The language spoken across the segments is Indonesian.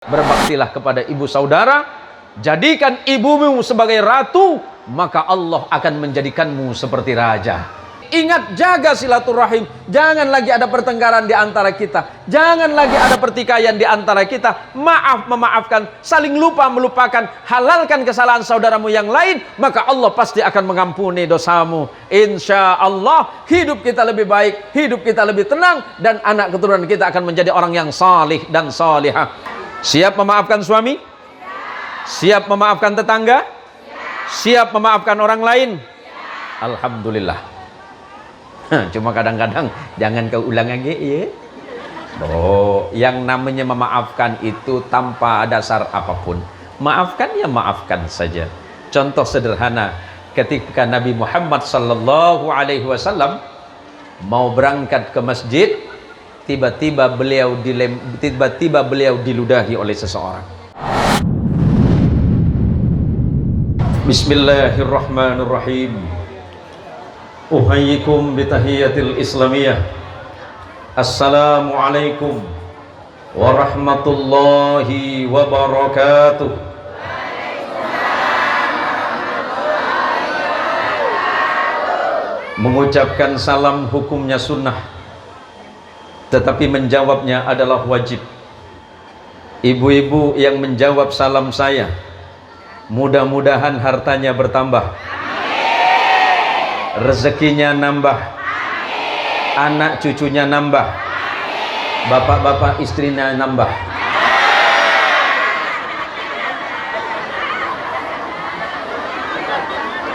Berbaktilah kepada ibu saudara, jadikan ibumu sebagai ratu, maka Allah akan menjadikanmu seperti raja. Ingat, jaga silaturahim. Jangan lagi ada pertengkaran di antara kita. Jangan lagi ada pertikaian di antara kita. Maaf memaafkan, saling lupa melupakan. Halalkan kesalahan saudaramu yang lain, maka Allah pasti akan mengampuni dosamu. Insya Allah hidup kita lebih baik, hidup kita lebih tenang, dan anak keturunan kita akan menjadi orang yang salih dan salihah. Siap memaafkan suami? Siap memaafkan tetangga? Siap memaafkan orang lain? Alhamdulillah. Cuma kadang-kadang jangan kau ulang lagi ya. Yang namanya memaafkan itu tanpa dasar apapun. Maafkan ya maafkan saja. Contoh sederhana, ketika Nabi Muhammad sallallahu alaihi wasallam mau berangkat ke masjid, tiba-tiba beliau diludahi oleh seseorang. Bismillahirrahmanirrahim. Uhayyikum bitahiyatil islamiyah. Assalamualaikum warahmatullahi wabarakatuh. Mengucapkan salam hukumnya sunnah, tetapi menjawabnya adalah wajib. Ibu-ibu yang menjawab salam saya, mudah-mudahan hartanya bertambah, rezekinya nambah, anak cucunya nambah, bapak-bapak istrinya nambah.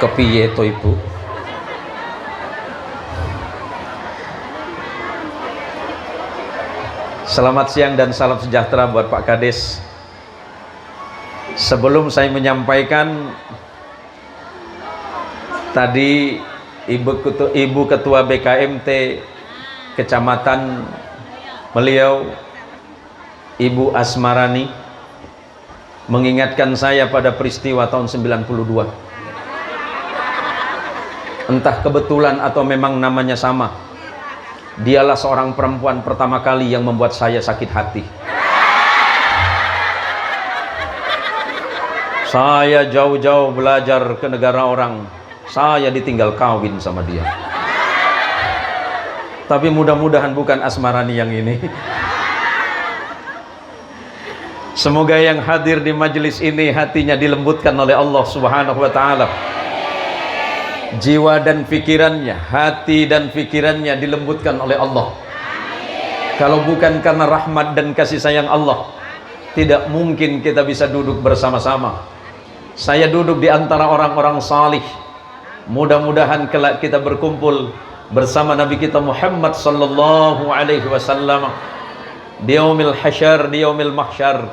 Kepiye to ibu? Selamat siang dan salam sejahtera buat Pak Kades. Sebelum saya menyampaikan, tadi Ibu Ketua BKMT Kecamatan Meliau, Ibu Asmarani, mengingatkan saya pada peristiwa tahun 92. Entah kebetulan atau memang namanya sama, dialah seorang perempuan pertama kali yang membuat saya sakit hati. Saya jauh-jauh belajar ke negara orang, saya ditinggal kawin sama dia. Tapi mudah-mudahan bukan Asmarani yang ini. Semoga yang hadir di majelis ini hatinya dilembutkan oleh Allah Subhanahu wa taala. Jiwa dan pikirannya, hati dan pikirannya dilembutkan oleh Allah. Kalau bukan karena rahmat dan kasih sayang Allah, tidak mungkin kita bisa duduk bersama-sama. Saya duduk di antara orang-orang salih. Mudah-mudahan kelak kita berkumpul bersama Nabi kita Muhammad sallallahu alaihi wasallam di yaumil hasyar, di yaumil mahsyar,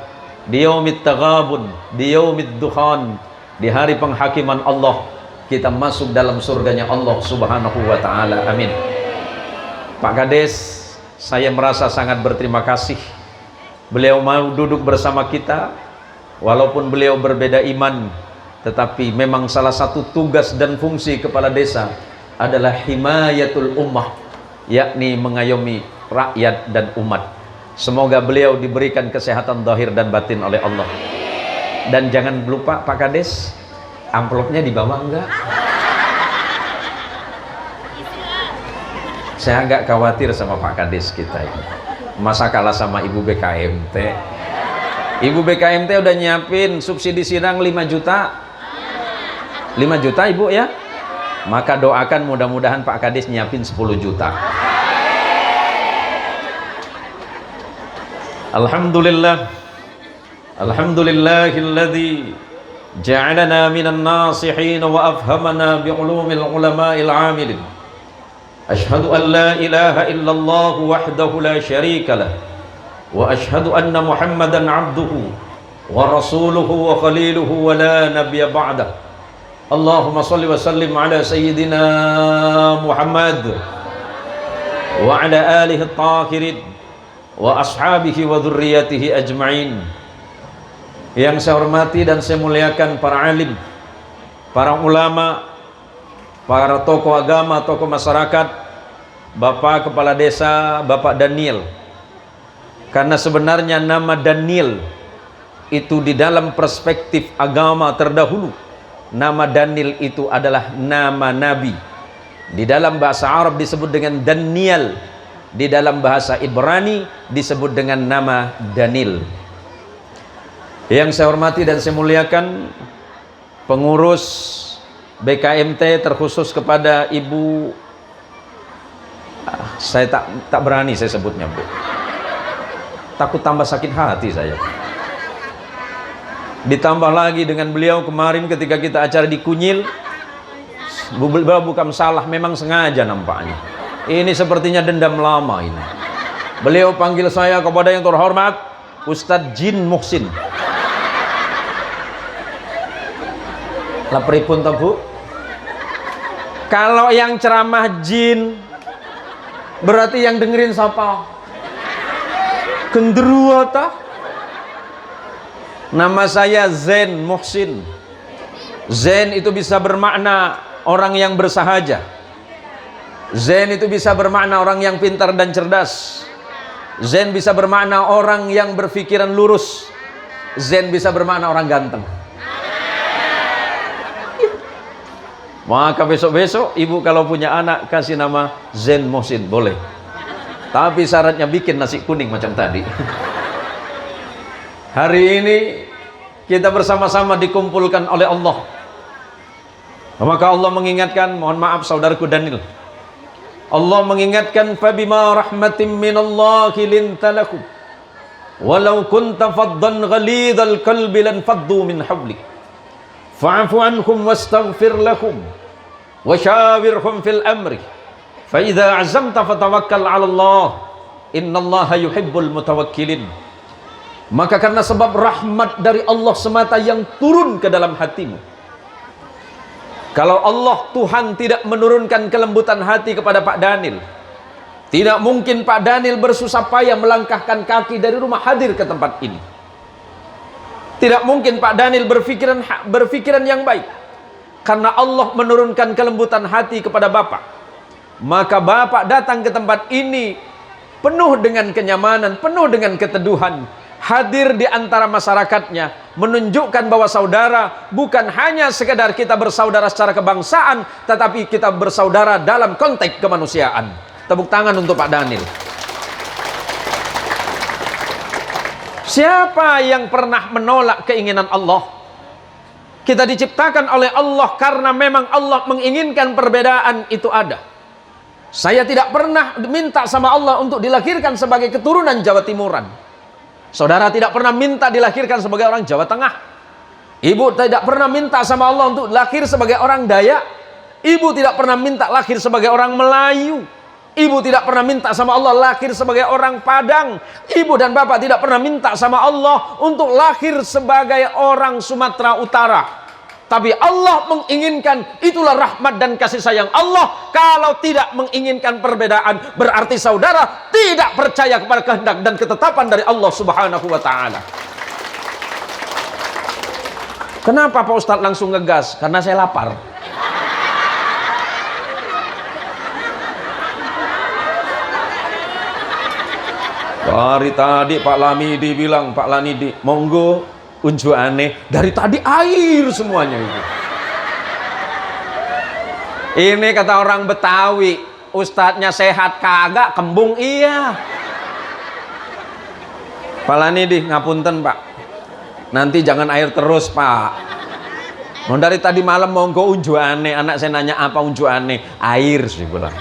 di yaumit taghabun, di yaumid dukhan, di hari penghakiman Allah. Kita masuk dalam surganya Allah Subhanahu wa ta'ala. Amin. Pak Kades, saya merasa sangat berterima kasih beliau mau duduk bersama kita. Walaupun beliau berbeda iman, tetapi memang salah satu tugas dan fungsi kepala desa adalah himayatul ummah, yakni mengayomi rakyat dan umat. Semoga beliau diberikan kesehatan zahir dan batin oleh Allah. Dan jangan lupa Pak Kades, amplopnya dibawa enggak? Saya agak khawatir sama Pak Kades kita ini. Masa kalah sama Ibu BKMT? Ibu BKMT udah nyiapin subsidi sidang 5 juta. 5 juta Ibu ya? Maka doakan mudah-mudahan Pak Kades nyiapin 10 juta. Alhamdulillah. Alhamdulillahilladzi ja'alana minan nasihin wa afhamana bi'ulumil ulama'il amilin. Ashhadu an la ilaha illallah wahdahu la syarika lah, wa ashhadu anna Muhammadan abduhu wa rasuluhu wa khaliluhu wa la nabiyya ba'dah. Allahumma salli wa sallim ala sayyidina Muhammad wa ala alihi at-tahirin wa ashabihi wa dhurriyyatihi ajma'in. Yang saya hormati dan saya muliakan para alim, para ulama, para tokoh agama, tokoh masyarakat, Bapak Kepala Desa, Bapak Daniel. Karena sebenarnya nama Daniel itu di dalam perspektif agama terdahulu, nama Daniel itu adalah nama nabi. Di dalam bahasa Arab disebut dengan Daniel, di dalam bahasa Ibrani disebut dengan nama Daniel. Yang saya hormati dan saya muliakan pengurus BKMT, terkhusus kepada Ibu, saya tak berani saya sebutnya, Bu, takut tambah sakit hati saya. Ditambah lagi dengan beliau kemarin ketika kita acara di Kunyil, bukan salah, memang sengaja nampaknya. Ini sepertinya dendam lama ini. Beliau panggil saya kepada yang terhormat Ustadz Jin Muhsin. Lapripun toh, Bu? Kalau yang ceramah jin, berarti yang dengerin siapa? Genderuwo toh? Nama saya Zain Muhsin. Zain itu bisa bermakna orang yang bersahaja. Zain itu bisa bermakna orang yang pintar dan cerdas. Zain bisa bermakna orang yang berpikiran lurus. Zain bisa bermakna orang ganteng. Maka besok-besok ibu kalau punya anak kasih nama Zain Muhsin, boleh. Tapi syaratnya bikin nasi kuning macam tadi. Hari ini kita bersama-sama dikumpulkan oleh Allah. Maka Allah mengingatkan, mohon maaf saudaraku Daniel, Allah mengingatkan, fabima rahmatin minallahi lintalakum walau kunta faddan ghalidhal qalbi lan faddu min hawlik fa'fu anhum wastaghfir lahum washawirhum fil amri fa idza azamta fatawakkal 'ala Allah innallaha yuhibbul mutawakkilin. Maka karena sebab rahmat dari Allah semata yang turun ke dalam hatimu, kalau Allah Tuhan tidak menurunkan kelembutan hati kepada Pak Daniel, tidak mungkin Pak Daniel bersusah payah melangkahkan kaki dari rumah hadir ke tempat ini. Tidak mungkin Pak Daniel berpikiran yang baik. Karena Allah menurunkan kelembutan hati kepada Bapak, maka Bapak datang ke tempat ini penuh dengan kenyamanan, penuh dengan keteduhan, hadir di antara masyarakatnya, menunjukkan bahwa saudara bukan hanya sekedar kita bersaudara secara kebangsaan, tetapi kita bersaudara dalam konteks kemanusiaan. Tepuk tangan untuk Pak Daniel. Siapa yang pernah menolak keinginan Allah? Kita diciptakan oleh Allah karena memang Allah menginginkan perbedaan itu ada. Saya tidak pernah minta sama Allah untuk dilahirkan sebagai keturunan Jawa Timuran. Saudara tidak pernah minta dilahirkan sebagai orang Jawa Tengah. Ibu tidak pernah minta sama Allah untuk lahir sebagai orang Dayak. Ibu tidak pernah minta lahir sebagai orang Melayu. Ibu tidak pernah minta sama Allah lahir sebagai orang Padang. Ibu dan bapak tidak pernah minta sama Allah untuk lahir sebagai orang Sumatera Utara. Tapi Allah menginginkan, itulah rahmat dan kasih sayang Allah. Kalau tidak menginginkan perbedaan, berarti saudara tidak percaya kepada kehendak dan ketetapan dari Allah Subhanahu wa ta'ala. Kenapa Pak Ustadz langsung ngegas? Karena saya lapar. Dari tadi Pak Lamidi bilang, Pak Lamidi, monggo unjuk aneh. Dari tadi air semuanya itu. Ini kata orang Betawi, ustadznya sehat kagak, kembung iya. Pak Lamidi, ngapunten Pak, nanti jangan air terus Pak. Mau dari tadi malam monggo unjuk aneh. Anak saya nanya apa unjuk aneh? Air sih bilang.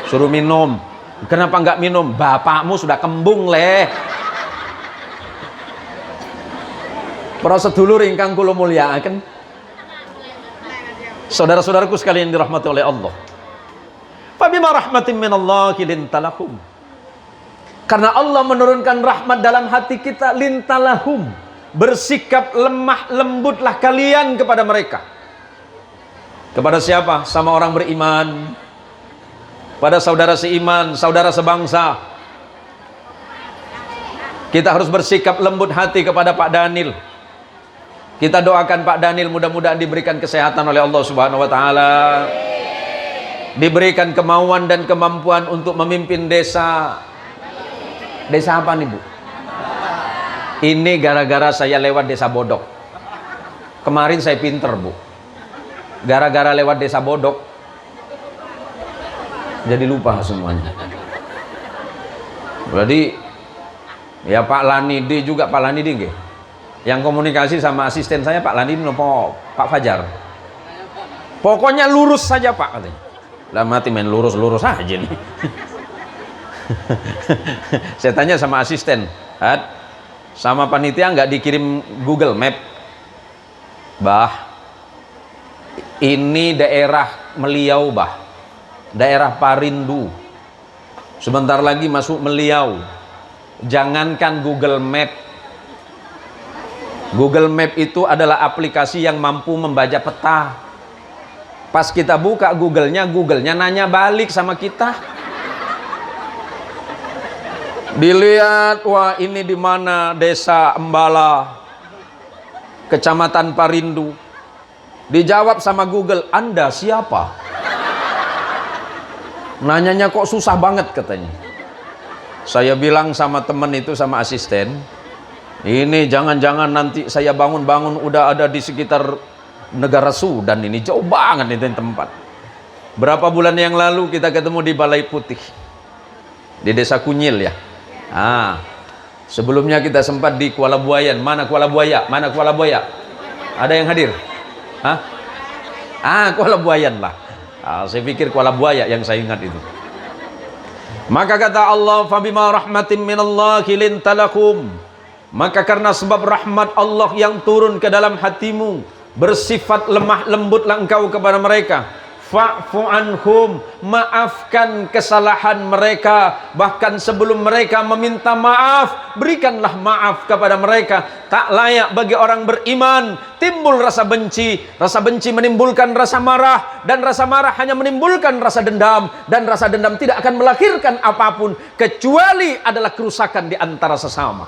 Suruh minum. Kenapa enggak minum? Bapakmu sudah kembung leh. Para sedulur ingkang kula mulyakaken, saudara-saudaraku sekalian dirahmati oleh Allah. Fabima rahmatin minallahi lintalahum. Karena Allah menurunkan rahmat dalam hati kita, lintalahum. Bersikap lemah lembutlah kalian kepada mereka. Kepada siapa? Sama orang beriman. Pada saudara seiman, saudara sebangsa. Kita harus bersikap lembut hati kepada Pak Daniel. Kita doakan Pak Daniel mudah-mudahan diberikan kesehatan oleh Allah Subhanahu wa taala. Diberikan kemauan dan kemampuan untuk memimpin desa. Desa apa nih, Bu? Ini gara-gara saya lewat desa Bodok. Kemarin saya pinter, Bu. Gara-gara lewat desa Bodok, jadi lupa semuanya. Berarti ya Pak Lanidi juga, Pak Lanidi nggih. Yang komunikasi sama asisten saya Pak Lanidi nopo Pak Fajar. Pokoknya lurus saja Pak katanya. Lah mati main lurus-lurus aja nih. Saya tanya sama asisten, sama panitia nggak dikirim Google Map? Bah, ini daerah Meliau, Bah. Daerah Parindu. Sebentar lagi masuk Meliau. Jangankan Google Map. Google Map itu adalah aplikasi yang mampu membaca peta. Pas kita buka Google-nya nanya balik sama kita. Dilihat, wah ini di mana? Desa Embala, Kecamatan Parindu. Dijawab sama Google, Anda siapa? Nanyanya kok susah banget katanya. Saya bilang sama teman itu, sama asisten, ini jangan-jangan nanti saya bangun-bangun udah ada di sekitar negara Sudan, ini jauh banget itu tempat. Berapa bulan yang lalu kita ketemu di Balai Putih, di Desa Kunyil ya. Sebelumnya kita sempat di Kuala Buayan. Mana Kuala Buaya? Mana Kuala Buaya? Ada yang hadir? Kuala Buayan lah. Saya pikir Kuala Buaya yang saya ingat itu. Maka kata Allah, fabima rahmatin minallahi lintalakum. Maka karena sebab rahmat Allah yang turun ke dalam hatimu, bersifat lemah lembutlah engkau kepada mereka. Fa'fu anhum, maafkan kesalahan mereka. Bahkan sebelum mereka meminta maaf, berikanlah maaf kepada mereka. Tak layak bagi orang beriman timbul rasa benci. Rasa benci menimbulkan rasa marah, dan rasa marah hanya menimbulkan rasa dendam, dan rasa dendam tidak akan melahirkan apapun kecuali adalah kerusakan di antara sesama.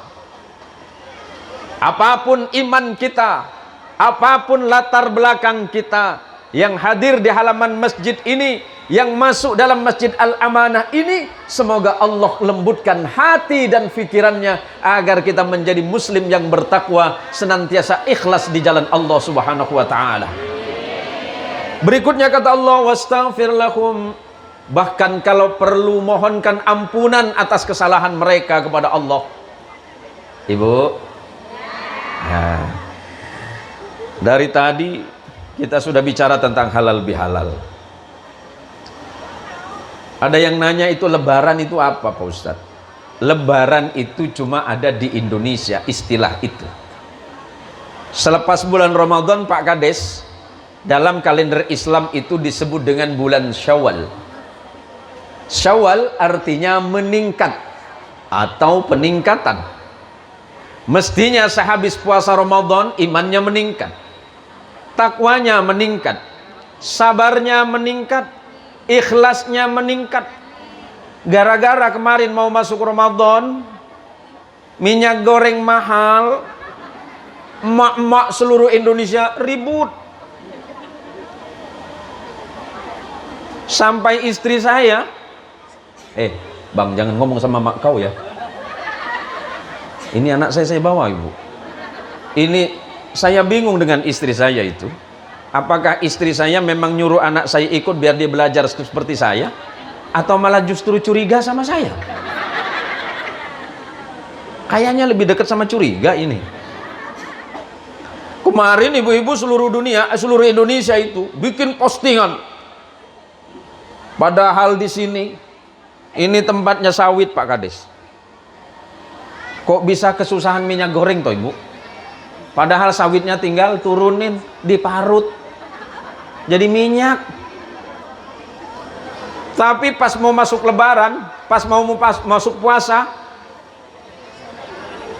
Apapun iman kita, apapun latar belakang kita, yang hadir di halaman masjid ini, yang masuk dalam Masjid Al-Amanah ini, semoga Allah lembutkan hati dan pikirannya agar kita menjadi muslim yang bertakwa, senantiasa ikhlas di jalan Allah Subhanahu wa taala. Berikutnya kata Allah, wastaghfir lahum. Bahkan kalau perlu mohonkan ampunan atas kesalahan mereka kepada Allah. Ibu, dari tadi kita sudah bicara tentang halal bihalal. Ada yang nanya itu lebaran itu apa Pak Ustadz? Lebaran itu cuma ada di Indonesia istilah itu. Selepas bulan Ramadan Pak Kades, dalam kalender Islam itu disebut dengan bulan Syawal. Syawal artinya meningkat atau peningkatan. Mestinya sehabis puasa Ramadan imannya meningkat, takwanya meningkat, sabarnya meningkat, ikhlasnya meningkat. Gara-gara kemarin mau masuk Ramadan, minyak goreng mahal, emak-emak seluruh Indonesia ribut. Sampai istri saya, bang jangan ngomong sama mak kau ya. Ini anak saya bawa ibu. Ini saya bingung dengan istri saya itu. Apakah istri saya memang nyuruh anak saya ikut biar dia belajar seperti saya, atau malah justru curiga sama saya? Kayaknya lebih dekat sama curiga ini. Kemarin ibu-ibu seluruh dunia, seluruh Indonesia itu bikin postingan. Padahal di sini ini tempatnya sawit Pak Kades. Kok bisa kesusahan minyak goreng toh ibu? Padahal sawitnya tinggal turunin, diparut jadi minyak. Tapi pas mau masuk lebaran, pas mau masuk puasa,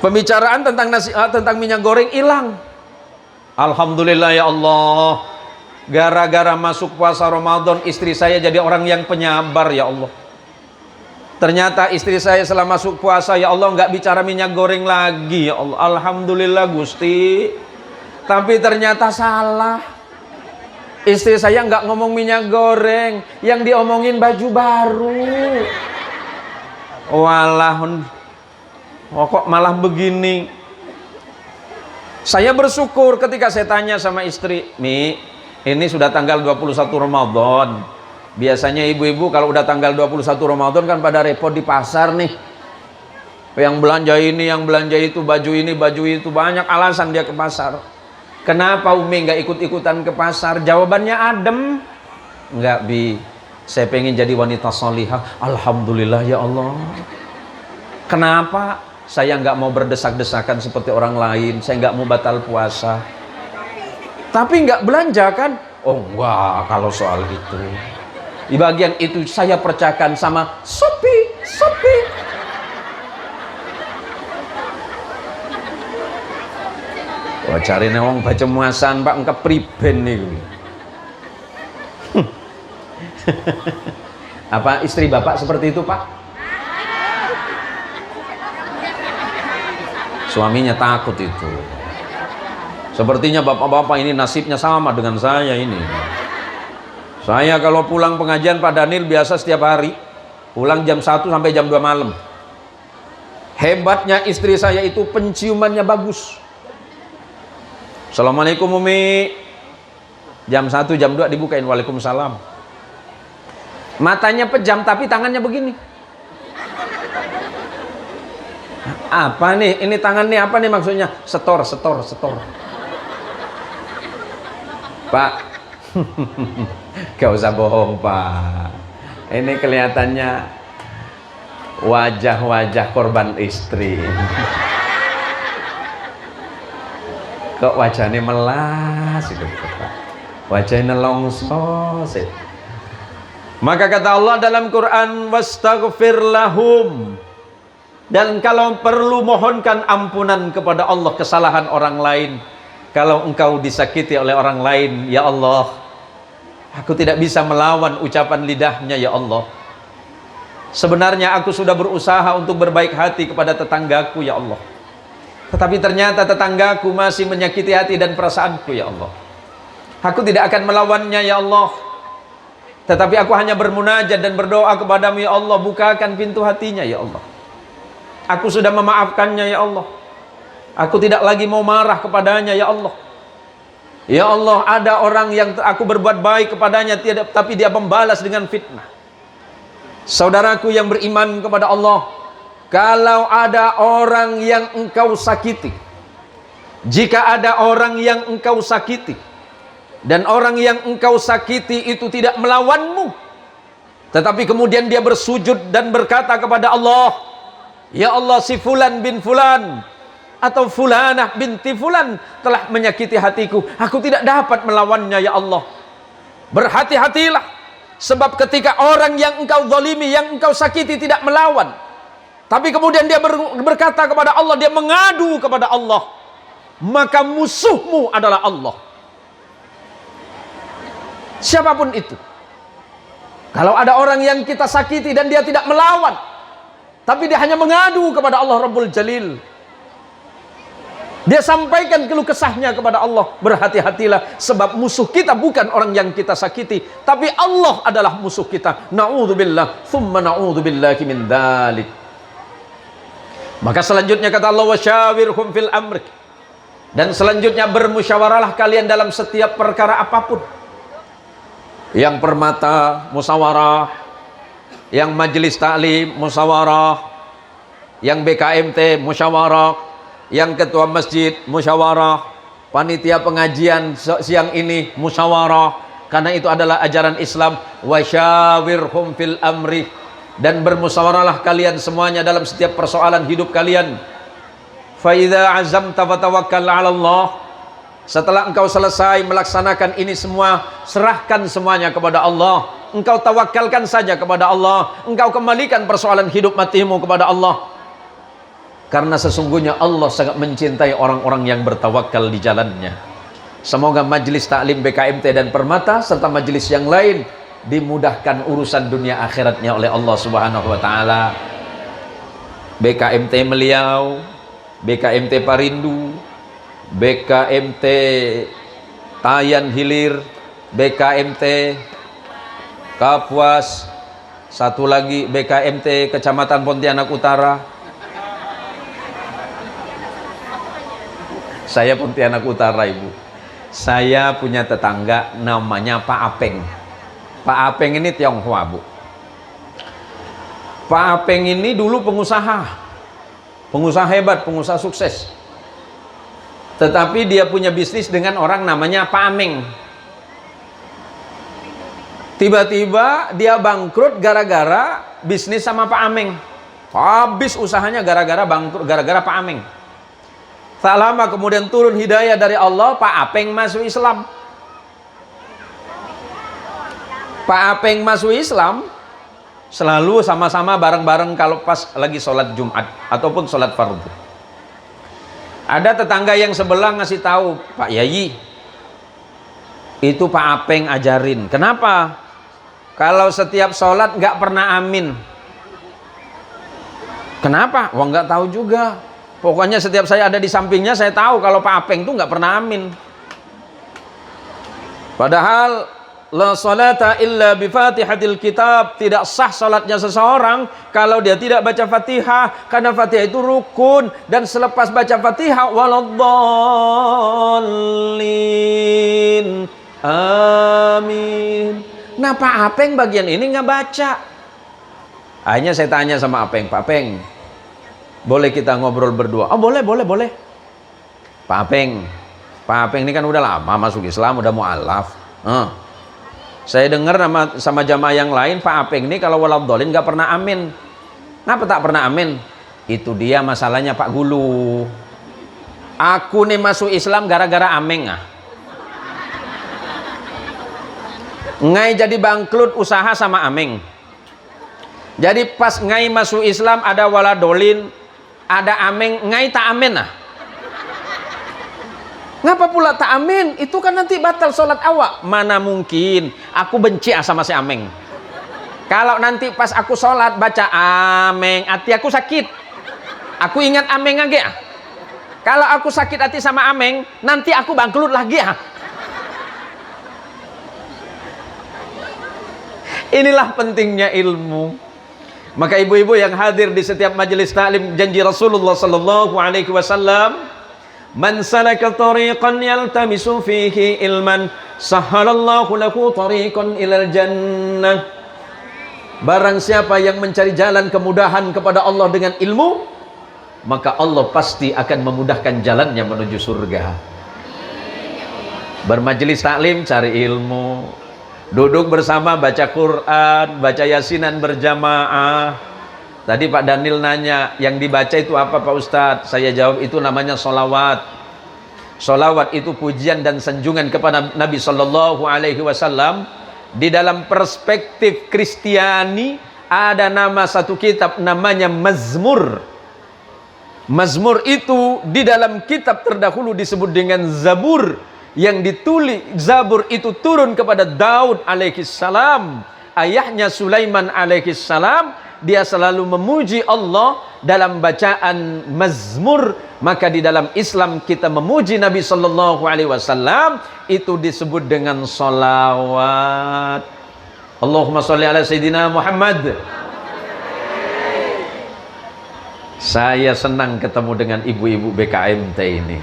pembicaraan tentang minyak goreng hilang. Alhamdulillah ya Allah. Gara-gara masuk puasa Ramadan, istri saya jadi orang yang penyabar ya Allah. Ternyata istri saya setelah masuk puasa, ya Allah, nggak bicara minyak goreng lagi ya Allah. Alhamdulillah Gusti. Tapi ternyata salah. Istri saya nggak ngomong minyak goreng, yang diomongin baju baru. Walah, kok malah begini. Saya bersyukur ketika saya tanya sama istri, Mi, ini sudah tanggal 21 Ramadan. Biasanya ibu-ibu kalau udah tanggal 21 Ramadan kan pada repot di pasar nih. Yang belanja ini, yang belanja itu, baju ini, baju itu, banyak alasan dia ke pasar. Kenapa Umi nggak ikut-ikutan ke pasar? Jawabannya adem. Enggak, Bi. Saya pengen jadi wanita solihah. Alhamdulillah ya Allah. Kenapa? Saya nggak mau berdesak-desakan seperti orang lain. Saya nggak mau batal puasa. Tapi nggak belanja kan? Oh enggak, kalau soal itu. Di bagian itu saya percayakan sama Sopi. Wah, cari newong baca muasan Pak engke priben nih. Apa istri Bapak seperti itu, Pak? Suaminya takut itu. Sepertinya bapak-bapak ini nasibnya sama dengan saya ini. Saya kalau pulang pengajian Pak Daniel biasa setiap hari pulang jam 1 sampai jam 2 malam. Hebatnya istri saya itu penciumannya bagus. Assalamualaikum Umi. Jam 1 jam 2 dibukain Waalaikumsalam. Matanya pejam tapi tangannya begini. Apa nih? Ini tangan nih apa nih maksudnya? Setor. Pak, gak usah bohong Pak. Ini kelihatannya wajah-wajah korban istri. Kok wajahnya melas itu Pak? Wajahnya nelongso sih. Maka kata Allah dalam Quran, wastaghfir lahum. Dan kalau perlu mohonkan ampunan kepada Allah kesalahan orang lain. Kalau engkau disakiti oleh orang lain, ya Allah, aku tidak bisa melawan ucapan lidahnya, ya Allah. Sebenarnya aku sudah berusaha untuk berbaik hati kepada tetanggaku, ya Allah. Tetapi ternyata tetanggaku masih menyakiti hati dan perasaanku, ya Allah. Aku tidak akan melawannya, ya Allah. Tetapi aku hanya bermunajat dan berdoa kepadamu, ya Allah, bukakan pintu hatinya, ya Allah. Aku sudah memaafkannya, ya Allah. Aku tidak lagi mau marah kepadanya, ya Allah. Ya Allah, ada orang yang aku berbuat baik kepadanya, tapi dia membalas dengan fitnah. Saudaraku yang beriman kepada Allah, kalau ada orang yang engkau sakiti, jika ada orang yang engkau sakiti, dan orang yang engkau sakiti itu tidak melawanmu, tetapi kemudian dia bersujud dan berkata kepada Allah, ya Allah, si fulan bin fulan atau fulanah binti fulan telah menyakiti hatiku, aku tidak dapat melawannya, ya Allah. Berhati-hatilah, sebab ketika orang yang engkau zalimi, yang engkau sakiti tidak melawan, tapi kemudian dia berkata kepada Allah, dia mengadu kepada Allah, maka musuhmu adalah Allah. Siapapun itu. Kalau ada orang yang kita sakiti dan dia tidak melawan, tapi dia hanya mengadu kepada Allah Rabbul Jalil, dia sampaikan keluh kesahnya kepada Allah, berhati-hatilah, sebab musuh kita bukan orang yang kita sakiti, tapi Allah adalah musuh kita. Na'udzubillah, thumma na'udzubillahi min dzalik. Maka selanjutnya kata Allah, wasyawirhum fil amri. Dan selanjutnya bermusyawarahlah kalian dalam setiap perkara apapun. Yang permata musyawarah, yang majelis taklim musyawarah, yang BKMT musyawarah, yang ketua masjid musyawarah, panitia pengajian siang ini musyawarah, karena itu adalah ajaran Islam. Wasyawirhum fil amri. Dan bermusyawarahlah kalian semuanya dalam setiap persoalan hidup kalian. Fa idza azamta fatawakkal 'ala Allah. Setelah engkau selesai melaksanakan ini semua, serahkan semuanya kepada Allah. Engkau tawakalkan saja kepada Allah. Engkau kembalikan persoalan hidup matimu kepada Allah. Karena sesungguhnya Allah sangat mencintai orang-orang yang bertawakal di jalannya. Semoga majelis taklim BKMT dan Permata serta majelis yang lain dimudahkan urusan dunia akhiratnya oleh Allah Subhanahu wa taala. BKMT Meliau, BKMT Parindu, BKMT Tayan Hilir, BKMT Kapuas, satu lagi BKMT Kecamatan Pontianak Utara, Saya Pontianak Utara, Ibu. Saya punya tetangga namanya Pak Apeng. Pak Apeng ini Tionghoa, Bu. Pak Apeng ini dulu pengusaha hebat, pengusaha sukses. Tetapi dia punya bisnis dengan orang namanya Pak Ameng. Tiba-tiba dia bangkrut gara-gara bisnis sama Pak Ameng. Habis usahanya gara-gara bangkrut, gara-gara Pak Ameng. Tak lama kemudian turun hidayah dari Allah, Pak Apeng masuk Islam. Pak Apeng masuk Islam, selalu sama-sama bareng-bareng kalau pas lagi sholat Jumat ataupun sholat fardu. Ada tetangga yang sebelah ngasih tahu, Pak Yayi, itu Pak Apeng ajarin. Kenapa? Kalau setiap sholat nggak pernah amin. Kenapa? Wah, nggak tahu juga. Pokoknya setiap saya ada di sampingnya, saya tahu kalau Pak Apeng itu nggak pernah amin. Padahal la salata illa bi fatihatil kitab, tidak sah salatnya seseorang kalau dia tidak baca Fatihah, karena Fatihah itu rukun, dan selepas baca Fatihah waladdallin amin. Nah, Pak Apeng bagian ini nggak baca. Akhirnya saya tanya sama Apeng, Pak Apeng, boleh kita ngobrol berdua? Oh, boleh. Pak Apeng ini kan udah lama masuk Islam, udah mu'alaf. Saya dengar sama jamaah yang lain, Pak Apeng ini kalau waladhdallin nggak pernah amin. Kenapa tak pernah amin? Itu dia masalahnya, Pak Gulu. Aku nih masuk Islam gara-gara Ameng. Ngai jadi bangkrut usaha sama Ameng. Jadi pas ngai masuk Islam ada waladhdallin, ada Ameng, ngai tak amin. Ngapa pula tak amin? Itu kan nanti batal sholat awak. Mana mungkin, aku benci sama si Ameng. Kalau nanti pas aku sholat baca Ameng, hati aku sakit. Aku ingat Ameng lagi. Kalau aku sakit hati sama Ameng, nanti aku bangkrut lagi. Inilah pentingnya ilmu. Maka ibu-ibu yang hadir di setiap majelis taklim, janji Rasulullah sallallahu alaihi wasallam, man salaka tariqan yaltamisu fihi ilman sahhalallahu lahu tariqan ilal jannah. Barang siapa yang mencari jalan kemudahan kepada Allah dengan ilmu, maka Allah pasti akan memudahkan jalannya menuju surga. Bermajelis taklim cari ilmu, duduk bersama baca Quran, baca yasinan berjamaah. Tadi Pak Daniel nanya, yang dibaca itu apa Pak Ustadz? Saya jawab, itu namanya sholawat. Sholawat itu pujian dan sanjungan kepada Nabi Sallallahu Alaihi Wasallam. Di dalam perspektif Kristiani ada nama satu kitab namanya Mazmur. Mazmur itu di dalam kitab terdahulu disebut dengan Zabur, yang ditulis. Zabur itu turun kepada Daud alaihissalam, ayahnya Sulaiman alaihissalam. Dia selalu memuji Allah dalam bacaan Mazmur. Maka di dalam Islam kita memuji Nabi Sallallahu Alaihi Wasallam itu disebut dengan solawat. Allahumma sholli ala Sayyidina Muhammad. Saya senang ketemu dengan ibu-ibu BKMT ini.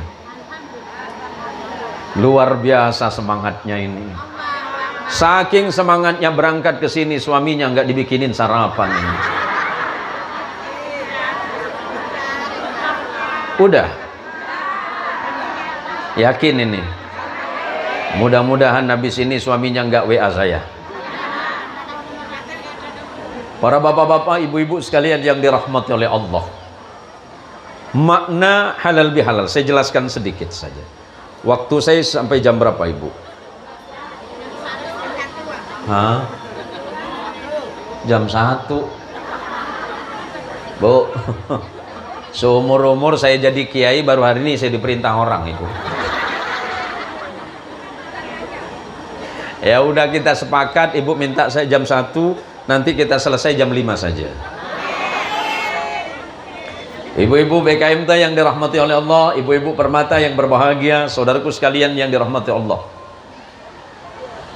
Luar biasa semangatnya ini. Saking semangatnya berangkat ke sini, suaminya nggak dibikinin sarapan ini. Udah yakin ini. Mudah-mudahan habis ini suaminya nggak WA saya. Para bapak-bapak, ibu-ibu sekalian yang dirahmati oleh Allah, makna halal bihalal saya jelaskan sedikit saja. Waktu saya sampai jam berapa, Ibu? Jam 1. Bu, seumur-umur saya jadi kiai baru hari ini saya diperintah orang itu. Ya udah, kita sepakat, Ibu minta saya jam 1, nanti kita selesai jam 5 saja. Ibu-ibu BKMT yang dirahmati oleh Allah, ibu-ibu permata yang berbahagia, saudaraku sekalian yang dirahmati Allah.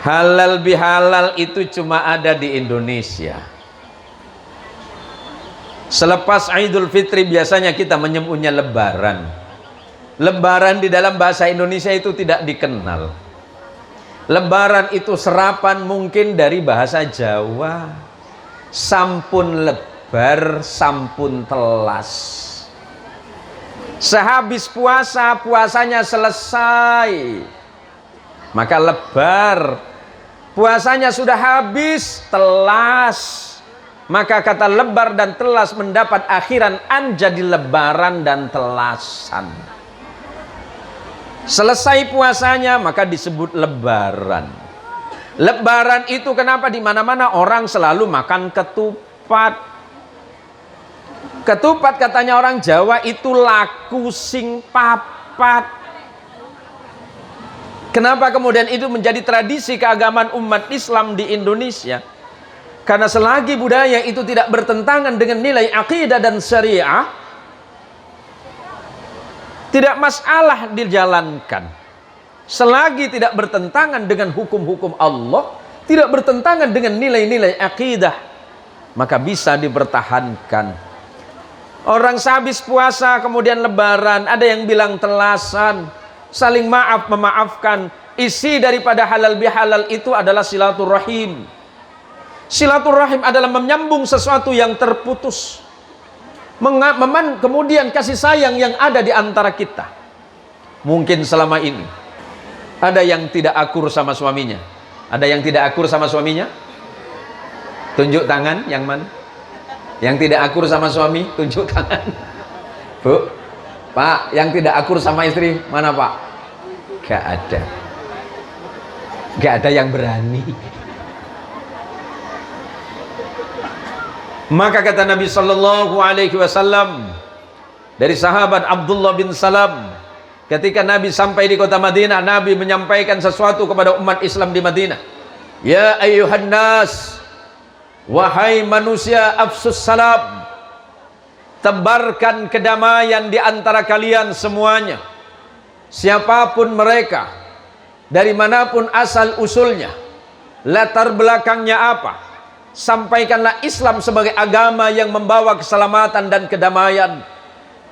Halal bihalal itu cuma ada di Indonesia. Selepas Idul Fitri biasanya kita menyebutnya Lebaran. Lebaran di dalam bahasa Indonesia itu tidak dikenal. Lebaran itu serapan mungkin dari bahasa Jawa. Sampun lebar, sampun telas. Sehabis puasa, puasanya selesai, maka lebar. Puasanya sudah habis, telas. Maka kata lebar dan telas mendapat akhiran an jadi lebaran dan telasan. Selesai puasanya maka disebut lebaran. Lebaran itu kenapa di mana-mana orang selalu makan ketupat. Ketupat katanya orang Jawa itu laku sing papat. Kenapa kemudian itu menjadi tradisi keagamaan umat Islam di Indonesia? Karena selagi budaya itu tidak bertentangan dengan nilai akidah dan syariah, tidak masalah dijalankan. Selagi tidak bertentangan dengan hukum-hukum Allah, tidak bertentangan dengan nilai-nilai akidah, maka bisa dipertahankan. Orang sehabis puasa kemudian lebaran, ada yang bilang telasan, saling maaf memaafkan. Isi daripada halal bihalal itu adalah silaturahim. Silaturahim adalah menyambung sesuatu yang terputus. Kemudian kasih sayang yang ada di antara kita. Mungkin selama ini ada yang tidak akur sama suaminya. Ada yang tidak akur sama suaminya? Tunjuk tangan yang mana? Yang tidak akur sama suami, tunjuk tangan. Bu, Pak, yang tidak akur sama istri, mana Pak? Gak ada. Gak ada yang berani. Maka kata Nabi sallallahu alaihi wasallam dari sahabat Abdullah bin Salam, ketika Nabi sampai di kota Madinah, Nabi menyampaikan sesuatu kepada umat Islam di Madinah. Ya ayyuhan nas, wahai manusia, afsus salam, tebarkan kedamaian di antara kalian semuanya. Siapapun mereka, dari manapun asal usulnya, latar belakangnya apa, sampaikanlah Islam sebagai agama yang membawa keselamatan dan kedamaian.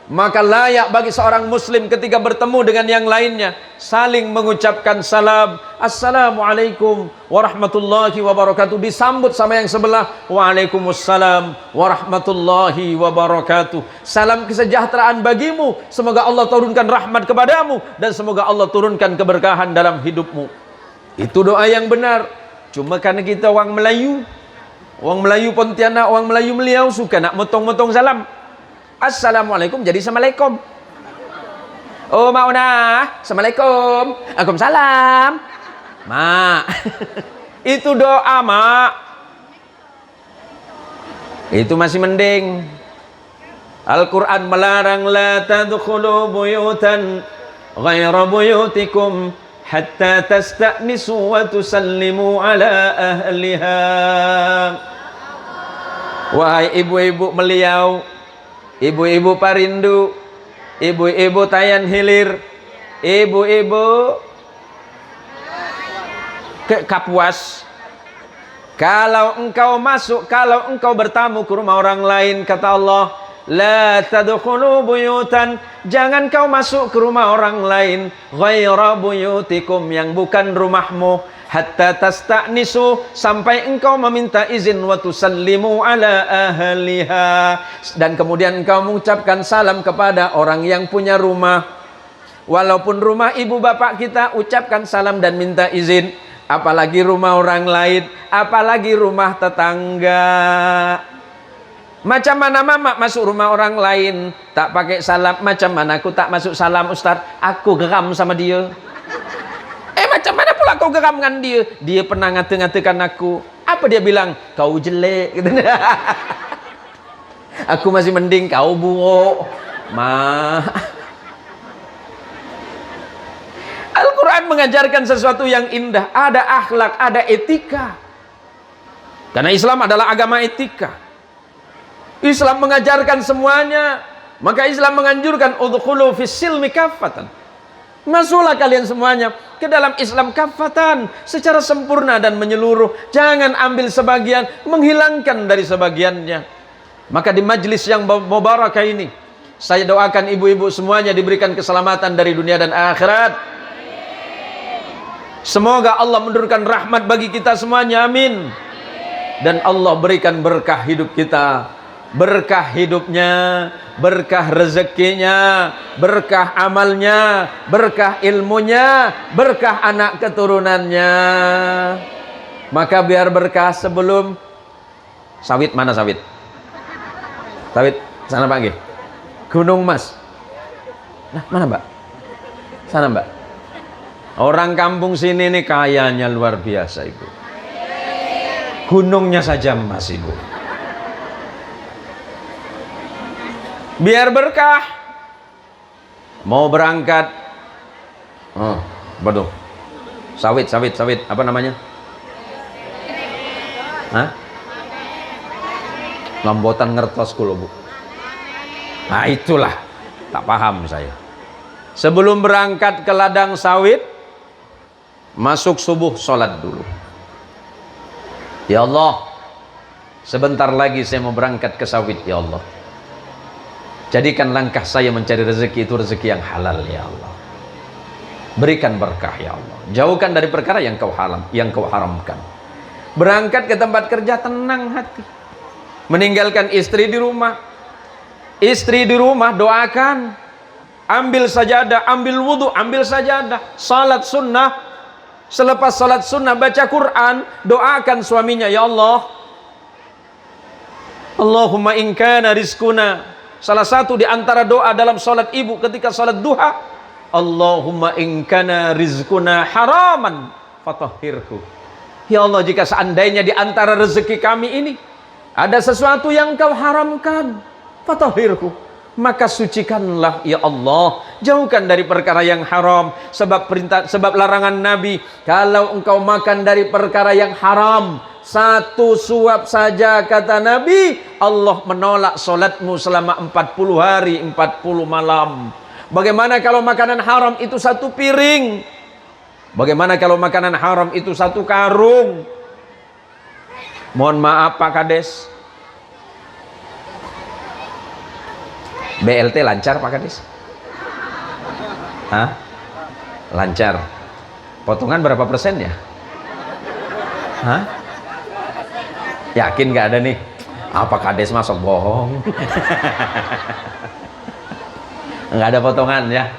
Maka layak bagi seorang muslim ketika bertemu dengan yang lainnya saling mengucapkan salam, assalamualaikum warahmatullahi wabarakatuh, disambut sama yang sebelah, waalaikumsalam warahmatullahi wabarakatuh, salam kesejahteraan bagimu, semoga Allah turunkan rahmat kepadamu dan semoga Allah turunkan keberkahan dalam hidupmu. Itu doa yang benar. Cuma karena kita orang Melayu Pontianak, orang Melayu Meliau suka nak motong-motong salam. Assalamualaikum jadi assalamualaikum. Oh mauna, assalamualaikum, waalaikumsalam. Mak, itu doa mak. Itu masih mending. Al-Quran melarang la tadkhulu buyutan ghaira buyutikum hatta tasta'nisu wa tusallimu ala ahliha. Wahai ibu-ibu Meliau, ibu-ibu Parindu, ibu-ibu Tayan Hilir, ibu-ibu ke Kapuas, kalau engkau bertamu ke rumah orang lain, kata Allah, la tadkhulu buyutan, jangan kau masuk ke rumah orang lain, ghaira buyutikum, yang bukan rumahmu, hatta tasta'nisu, sampai engkau meminta izin, wa tusallimu ala ahliha, dan kemudian engkau mengucapkan salam kepada orang yang punya rumah. Walaupun rumah ibu bapak kita, ucapkan salam dan minta izin, apalagi rumah orang lain, apalagi rumah tetangga. Macam mana mama masuk rumah orang lain tak pakai salam, macam mana aku tak masuk salam Ustaz, aku geram sama dia. Macam mana pula kau geram dengan dia? Dia pernah ngata-ngatakan aku. Apa dia bilang? Kau jelek. Aku masih mending kau buruk. Al-Quran mengajarkan sesuatu yang indah. Ada akhlak, ada etika. Karena Islam adalah agama etika. Islam mengajarkan semuanya. Maka Islam menganjurkan udkhulu fis silmi kaffatan. Masuklah kalian semuanya ke dalam Islam kafatan, secara sempurna dan menyeluruh. Jangan ambil sebagian, menghilangkan dari sebagiannya. Maka di majlis yang mubarakah ini, Saya doakan ibu-ibu semuanya diberikan keselamatan dari dunia dan akhirat. Semoga Allah menurunkan rahmat bagi kita semuanya, amin. Dan Allah berikan berkah hidup kita, berkah hidupnya, berkah rezekinya, berkah amalnya, berkah ilmunya, berkah anak keturunannya. Maka biar berkah sebelum sawit, mana sawit? Sawit, sana Pak G. Gunung Mas. Nah, mana Mbak? Sana Mbak. Orang kampung sini nih kayanya luar biasa Ibu. Gunungnya saja emas Ibu. Biar berkah. Mau berangkat. Oh, betul. Sawit. Apa namanya? Hah? Lambotan ngertos kulo Bu. Nah itulah, tak paham saya. Sebelum berangkat ke ladang sawit, masuk subuh sholat dulu. Ya Allah, sebentar lagi saya mau berangkat ke sawit ya Allah. Jadikan langkah saya mencari rezeki itu rezeki yang halal ya Allah. Berikan berkah ya Allah. Jauhkan dari perkara yang kau haramkan. Berangkat ke tempat kerja tenang hati. Meninggalkan istri di rumah. Istri di rumah doakan, ambil sajadah, ambil wudhu, ambil sajadah, salat sunnah. Selepas salat sunnah baca Quran, doakan suaminya, ya Allah, Allahumma in kana rizquna. Salah satu di antara doa dalam salat ibu ketika salat duha, Allahumma in kana rizquna haraman fatahhirhu. Ya Allah, jika seandainya di antara rezeki kami ini ada sesuatu yang kau haramkan, fatahhirhu, maka sucikanlah ya Allah. Jauhkan dari perkara yang haram. Sebab larangan Nabi, kalau engkau makan dari perkara yang haram, satu suap saja kata Nabi, Allah menolak solatmu selama 40 hari 40 malam. Bagaimana kalau makanan haram itu satu piring? Bagaimana kalau makanan haram itu satu karung? Mohon maaf Pak Kades, BLT lancar Pak Kades? Hah? Lancar. Potongan berapa persen ya? Hah? Yakin gak ada nih? Apa Kades masuk bohong? Nggak ada potongan ya?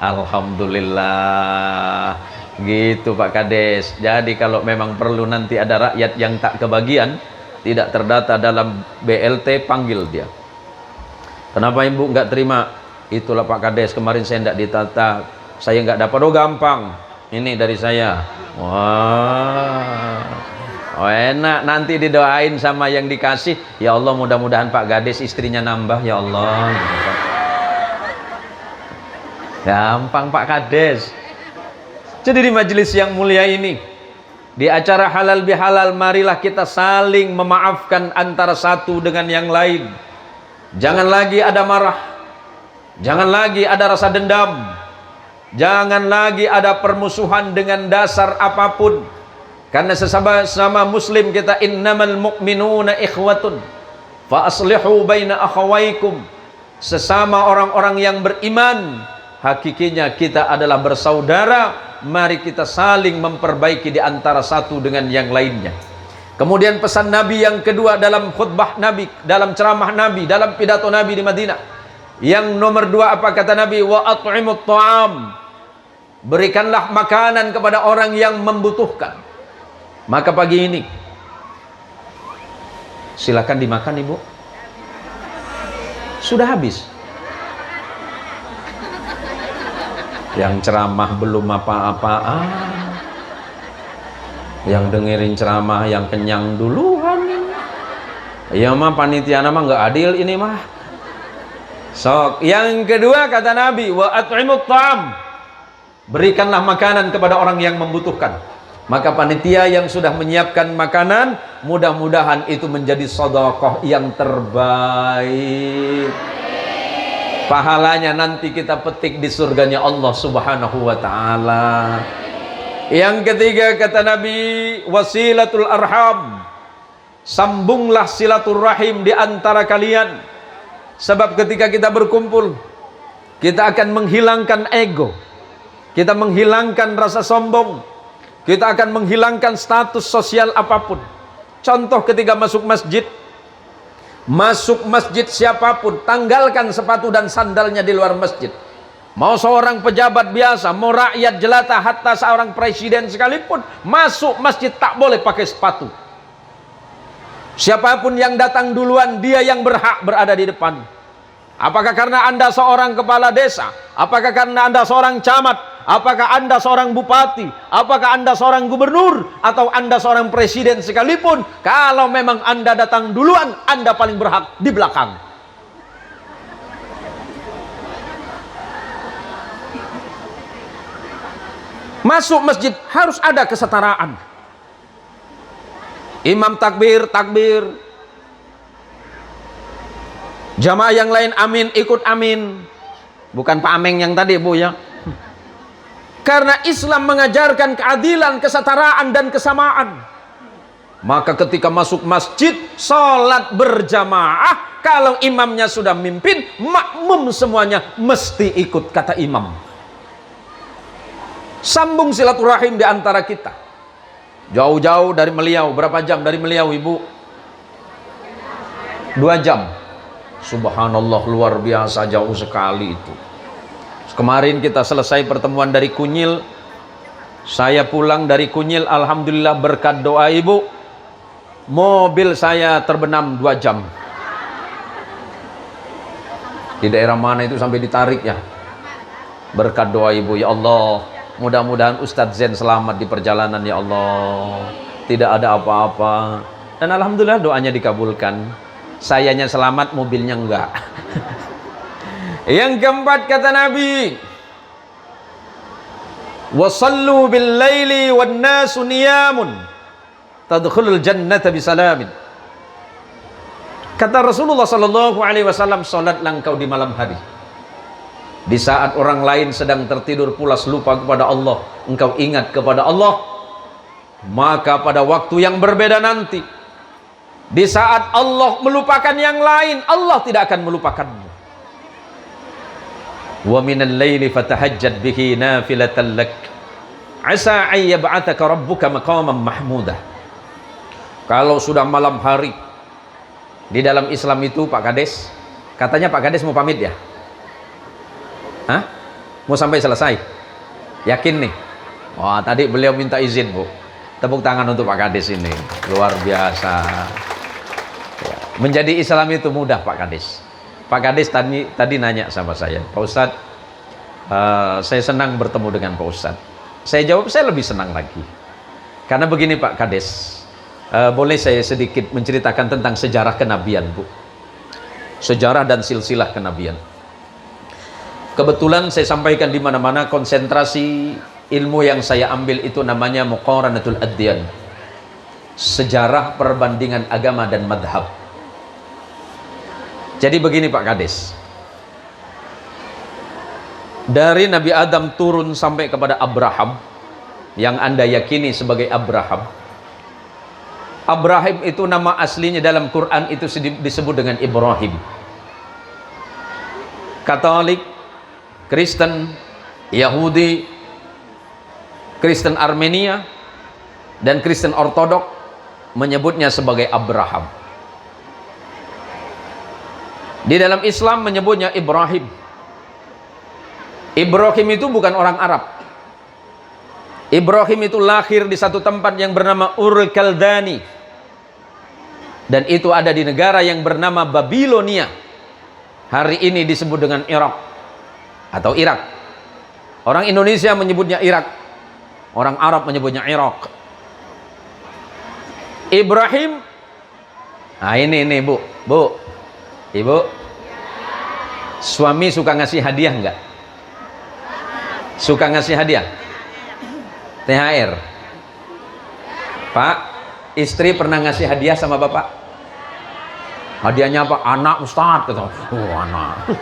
Alhamdulillah. Gitu Pak Kades. Jadi kalau memang perlu nanti ada rakyat yang tak kebagian, tidak terdata dalam BLT, panggil dia. Kenapa Ibu nggak terima? Itulah Pak Kades, kemarin saya nggak ditata, saya nggak dapat. Oh gampang, ini dari saya. Wah, oh, enak, nanti didoain sama yang dikasih. Ya Allah, mudah-mudahan Pak Kades istrinya nambah ya Allah. Gampang Pak Kades. Jadi di majelis yang mulia ini, di acara halal bihalal, marilah kita saling memaafkan antara satu dengan yang lain. Jangan lagi ada marah, jangan lagi ada rasa dendam, jangan lagi ada permusuhan dengan dasar apapun. Karena sesama muslim kita, innamal mu'minuna ikhwatun fa aslihu baina akhawaikum. Sesama orang-orang yang beriman, hakikinya kita adalah bersaudara. Mari kita saling memperbaiki di antara satu dengan yang lainnya. Kemudian pesan Nabi yang kedua dalam khutbah Nabi, dalam ceramah Nabi, dalam pidato Nabi di Madinah. Yang nomor dua apa kata Nabi? Wa at'imut ta'am. Berikanlah makanan kepada orang yang membutuhkan. Maka pagi ini silakan dimakan Ibu. Sudah habis. Yang ceramah belum apa-apaan, yang dengerin ceramah yang kenyang duluan. Ya mah panitia nama nggak adil ini mah. Sok. Yang kedua kata Nabi, wa at'imut ta'am. Berikanlah makanan kepada orang yang membutuhkan. Maka panitia yang sudah menyiapkan makanan, mudah-mudahan itu menjadi sedekah yang terbaik. Pahalanya nanti kita petik di surganya Allah Subhanahu wa ta'ala. Yang ketiga kata Nabi, wasilatul arham. Sambunglah silaturahim di antara kalian. Sebab ketika kita berkumpul, kita akan menghilangkan ego, kita menghilangkan rasa sombong, kita akan menghilangkan status sosial apapun. Contoh ketika masuk masjid, siapapun, tanggalkan sepatu dan sandalnya di luar masjid. Mau seorang pejabat biasa, mau rakyat jelata, hatta seorang presiden sekalipun, masuk masjid tak boleh pakai sepatu. Siapapun yang datang duluan, dia yang berhak berada di depan. Apakah karena Anda seorang kepala desa? Apakah karena Anda seorang camat? Apakah Anda seorang bupati? Apakah Anda seorang gubernur? Atau Anda seorang presiden sekalipun, kalau memang Anda datang duluan, Anda paling berhak di belakang. Masuk masjid harus ada kesetaraan. Imam takbir, takbir. Jamaah yang lain amin, ikut amin. Bukan Pak Ameng yang tadi, Bu, ya. Karena Islam mengajarkan keadilan, kesetaraan, dan kesamaan. Maka ketika masuk masjid, sholat berjamaah, kalau imamnya sudah mimpin, makmum semuanya mesti ikut, kata imam. Sambung silaturahim di antara kita. Jauh-jauh dari Meliau, berapa jam dari Meliau, Ibu? 2 jam. Subhanallah, luar biasa jauh sekali itu. Kemarin kita selesai pertemuan dari Kunyil. Saya pulang dari Kunyil, alhamdulillah berkat doa Ibu, mobil saya terbenam 2 jam. Di daerah mana itu sampai ditarik ya? Berkat doa Ibu, ya Allah, mudah-mudahan Ustadz Zen selamat di perjalanan, ya Allah. Tidak ada apa-apa. Dan alhamdulillah doanya dikabulkan. Sayanya selamat, mobilnya enggak. Yang keempat kata Nabi, wasallu bil laili wan nasu niyamun tadkhulul jannata bisalamin. Kata Rasulullah sallallahu alaihi wasallam, salatlah engkau di malam hari. Di saat orang lain sedang tertidur pulas lupa kepada Allah, engkau ingat kepada Allah. Maka pada waktu yang berbeda nanti, di saat Allah melupakan yang lain, Allah tidak akan melupakanmu. Wa minal laili fatahajjad bihi nafilatan lak asa ay yab'atsaka rabbuka maqaman mahmudah. Kalau sudah malam hari, di dalam Islam itu Pak Kades, katanya Pak Kades mau pamit ya? Hah? Mau sampai selesai? Yakin nih? Wah, tadi beliau minta izin, Bu. Tepuk tangan untuk Pak Kades ini. Luar biasa. Ya, menjadi Islam itu mudah, Pak Kades. Pak Kades tadi nanya sama saya, Pak Ustadz, saya senang bertemu dengan Pak Ustadz. Saya jawab, saya lebih senang lagi. Karena begini Pak Kades, boleh saya sedikit menceritakan tentang sejarah kenabian, Bu. Sejarah dan silsilah kenabian. Kebetulan saya sampaikan di mana-mana, konsentrasi ilmu yang saya ambil itu namanya Muqaranatul Adyan. Sejarah perbandingan agama dan madhab. Jadi begini Pak Kades, dari Nabi Adam turun sampai kepada Abraham, yang Anda yakini sebagai Abraham. Abraham itu nama aslinya dalam Quran itu disebut dengan Ibrahim. Katolik, Kristen, Yahudi, Kristen Armenia, dan Kristen Ortodok menyebutnya sebagai Abraham. Di dalam Islam menyebutnya Ibrahim. Ibrahim itu bukan orang Arab. Ibrahim itu lahir di satu tempat yang bernama Ur Kaldani, dan itu ada di negara yang bernama Babilonia. Hari ini disebut dengan Irak atau Irak. Orang Indonesia menyebutnya Irak, orang Arab menyebutnya Irak. Ibrahim, nah ini Bu, Ibu, suami suka ngasih hadiah enggak? Suka ngasih hadiah? THR. Pak, istri pernah ngasih hadiah sama Bapak? Hadiahnya apa? Anak Ustadz, kata. Oh, anak.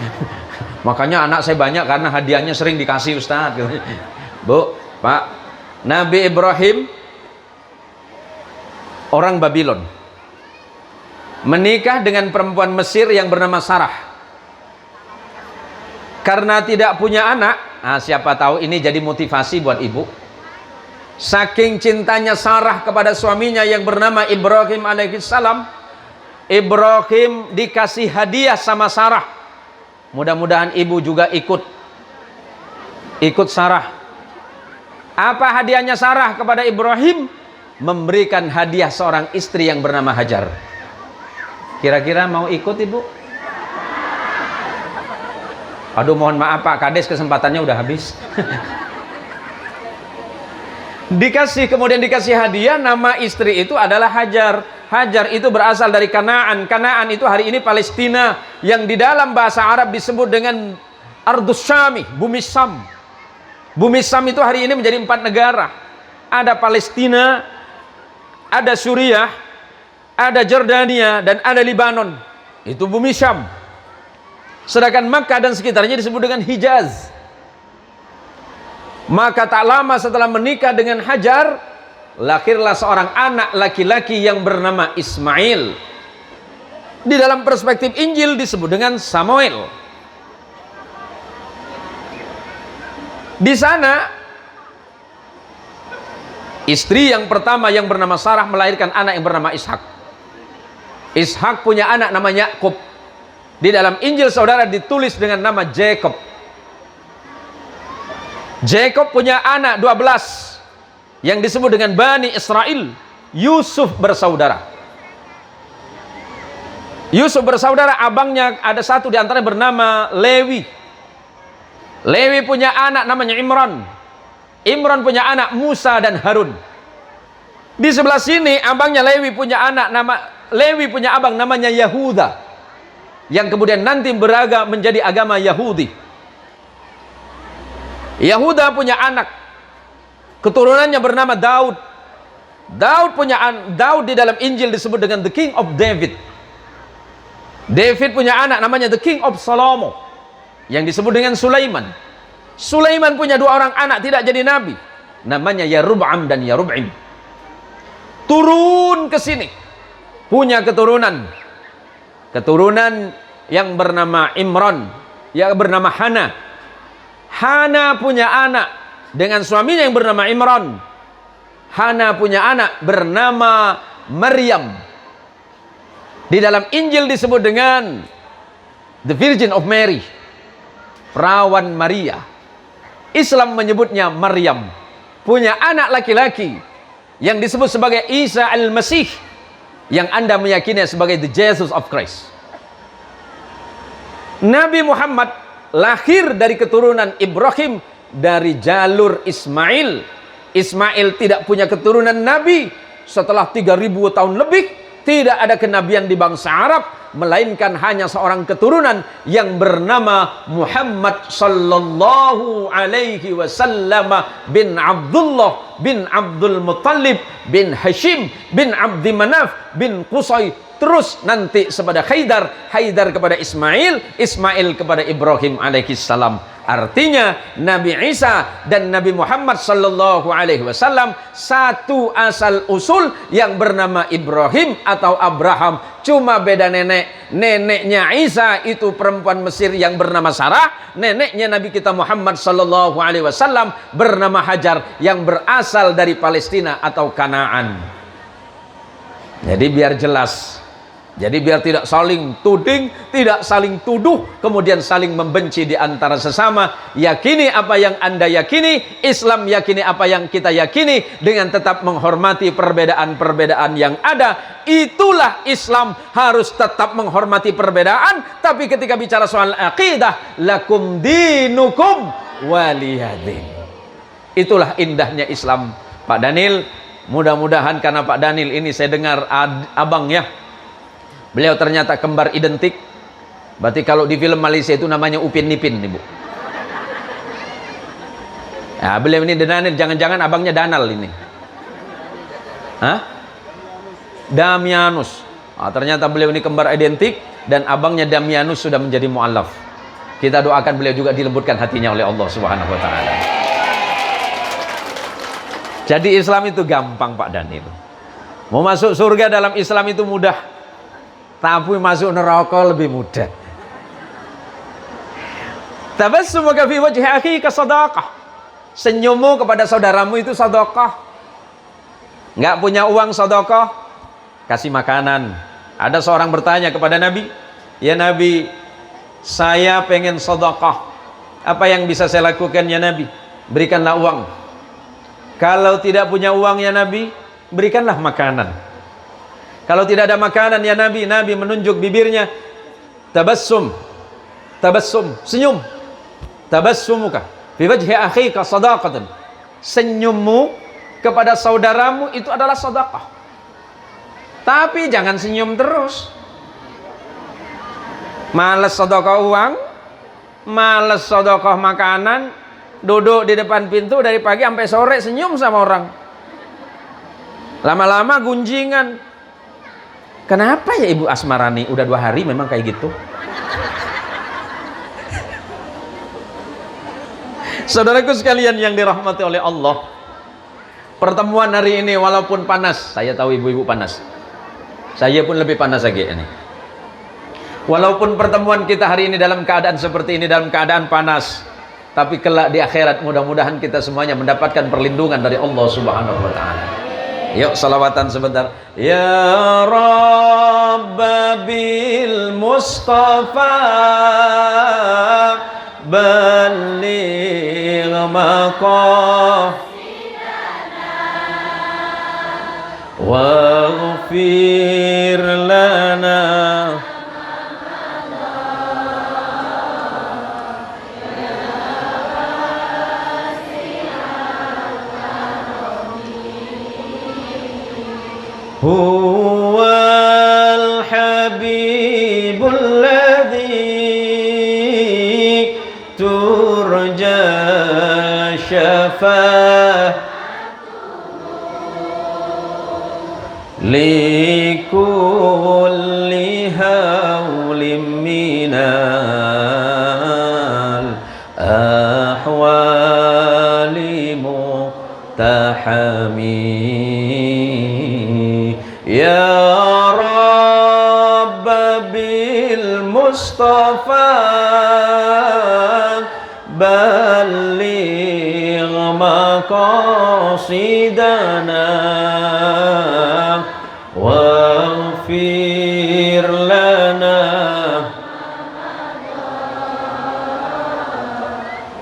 Makanya anak saya banyak karena hadiahnya sering dikasih Ustadz, kata. Bu, Pak, Nabi Ibrahim orang Babylon menikah dengan perempuan Mesir yang bernama Sarah. karena tidak punya anak. Nah, siapa tahu ini jadi motivasi buat ibu. Saking cintanya Sarah kepada suaminya yang bernama Ibrahim alaihissalam, Ibrahim dikasih hadiah sama Sarah. Mudah-mudahan ibu juga ikut Sarah. Apa hadiahnya Sarah kepada Ibrahim? Memberikan hadiah seorang istri yang bernama Hajar. Kira-kira mau ikut ibu? Aduh, mohon maaf Pak Kades, kesempatannya udah habis. Kemudian dikasih hadiah, nama istri itu adalah Hajar. Hajar itu berasal dari Kanaan. Kanaan itu hari ini Palestina, yang di dalam bahasa Arab disebut dengan Ardus Syami, bumi Sam. Bumi Sam itu hari ini menjadi 4 negara. Ada Palestina, ada Suriah, ada Jordania, dan ada Libanon. Itu bumi Syam. Sedangkan Makkah dan sekitarnya disebut dengan Hijaz. Maka tak lama setelah menikah dengan Hajar, lahirlah seorang anak laki-laki yang bernama Ismail. Di dalam perspektif Injil disebut dengan Samuel. Di sana, istri yang pertama yang bernama Sarah melahirkan anak yang bernama Ishak. Ishak punya anak namanya Yakub. Di dalam Injil saudara ditulis dengan nama Jacob. Jacob punya anak 12 yang disebut dengan Bani Israel. Yusuf bersaudara. Yusuf bersaudara, abangnya ada satu di antara bernama Lewi. Lewi punya anak namanya Imran. Imran punya anak Musa dan Harun. Di sebelah sini abangnya Lewi punya abang namanya Yahuda, yang kemudian nanti beragam menjadi agama Yahudi. Yahuda punya anak, keturunannya bernama Daud. Daud di dalam Injil disebut dengan the King of David. David punya anak namanya the King of Salomo, yang disebut dengan Sulaiman. Sulaiman punya 2 orang anak tidak jadi nabi, namanya Yarub'am dan Yarub'im. Turun ke sini, punya keturunan yang bernama Imran, yang bernama Hana. Hana punya anak dengan suaminya yang bernama Imran. Hana punya anak bernama Maryam. Di dalam Injil disebut dengan the Virgin of Mary, perawan Maria. Islam menyebutnya Maryam. Punya anak laki-laki yang disebut sebagai Isa al-Masih, yang Anda meyakini sebagai the Jesus of Christ. Nabi Muhammad lahir dari keturunan Ibrahim dari jalur Ismail. Ismail tidak punya keturunan Nabi. Setelah 3000 tahun lebih, tidak ada kenabian di bangsa Arab, melainkan hanya seorang keturunan yang bernama Muhammad sallallahu alaihi wasallam bin Abdullah bin Abdul Muttalib bin Hashim bin Abdi Manaf bin Qusay, terus nanti kepada Haidar kepada Ismail, Ismail kepada Ibrahim alaihissalam. Artinya Nabi Isa dan Nabi Muhammad sallallahu alaihi wasallam satu asal usul yang bernama Ibrahim atau Abraham. Cuma beda nenek. Neneknya Isa itu perempuan Mesir yang bernama Sarah. Neneknya Nabi kita Muhammad sallallahu alaihi wasallam bernama Hajar yang berasal dari Palestina atau Kanaan. Jadi biar jelas. Jadi biar tidak saling tuding, tidak saling tuduh, kemudian saling membenci di antara sesama. Yakini apa yang Anda yakini, Islam yakini apa yang kita yakini, dengan tetap menghormati perbedaan-perbedaan yang ada. Itulah Islam, harus tetap menghormati perbedaan. Tapi ketika bicara soal akidah, lakum dinukum waliyadin. Itulah indahnya Islam. Pak Daniel, mudah-mudahan karena Pak Daniel ini saya dengar abangnya, beliau ternyata kembar identik. Berarti kalau di film Malaysia itu namanya Upin Ipin, Ibu. Nah, beliau ini Daniel, jangan-jangan abangnya Danal ini. Hah? Damianus. Nah, ternyata beliau ini kembar identik dan abangnya Damianus sudah menjadi mu'allaf. Kita doakan beliau juga dilembutkan hatinya oleh Allah Subhanahu wa taala. Jadi Islam itu gampang, Pak Daniel. Mau masuk surga dalam Islam itu mudah. Tapi masuk neraka lebih mudah. Tabassumuka fi wajhi akhika sadaqah. Senyummu kepada saudaramu itu sedekah. Enggak punya uang sedekah, kasih makanan. Ada seorang bertanya kepada Nabi, "Ya Nabi, saya pengen sedekah. Apa yang bisa saya lakukan ya Nabi?" "Berikanlah uang." "Kalau tidak punya uang ya Nabi, berikanlah makanan." "Kalau tidak ada makanan ya Nabi," Nabi menunjuk bibirnya, "Tabassum, tabassum, senyum. Tabassumuka fi wajhi akhika sadaqatan." Senyummu kepada saudaramu itu adalah sedekah. Tapi jangan senyum terus. Males sedekah uang, males sedekah makanan, duduk di depan pintu dari pagi sampai sore senyum sama orang. Lama-lama gunjingan. Kenapa ya Ibu Asmarani udah 2 hari memang kayak gitu? Saudaraku sekalian yang dirahmati oleh Allah, pertemuan hari ini walaupun panas, saya tahu ibu-ibu panas, saya pun lebih panas lagi ini. Walaupun pertemuan kita hari ini dalam keadaan seperti ini, dalam keadaan panas, tapi kelak di akhirat mudah-mudahan kita semuanya mendapatkan perlindungan dari Allah Subhanahu wa taala. Yuk salawatan sebentar. Ya Rabba bil Mustafa baligh maqasidana waghfir lana huwal habibul ladzi turja syafa'atuhu likulli hawlim minal ahwali muhtahami. Ya Rabba bil Mustafa baligh maqasidana waghfir lana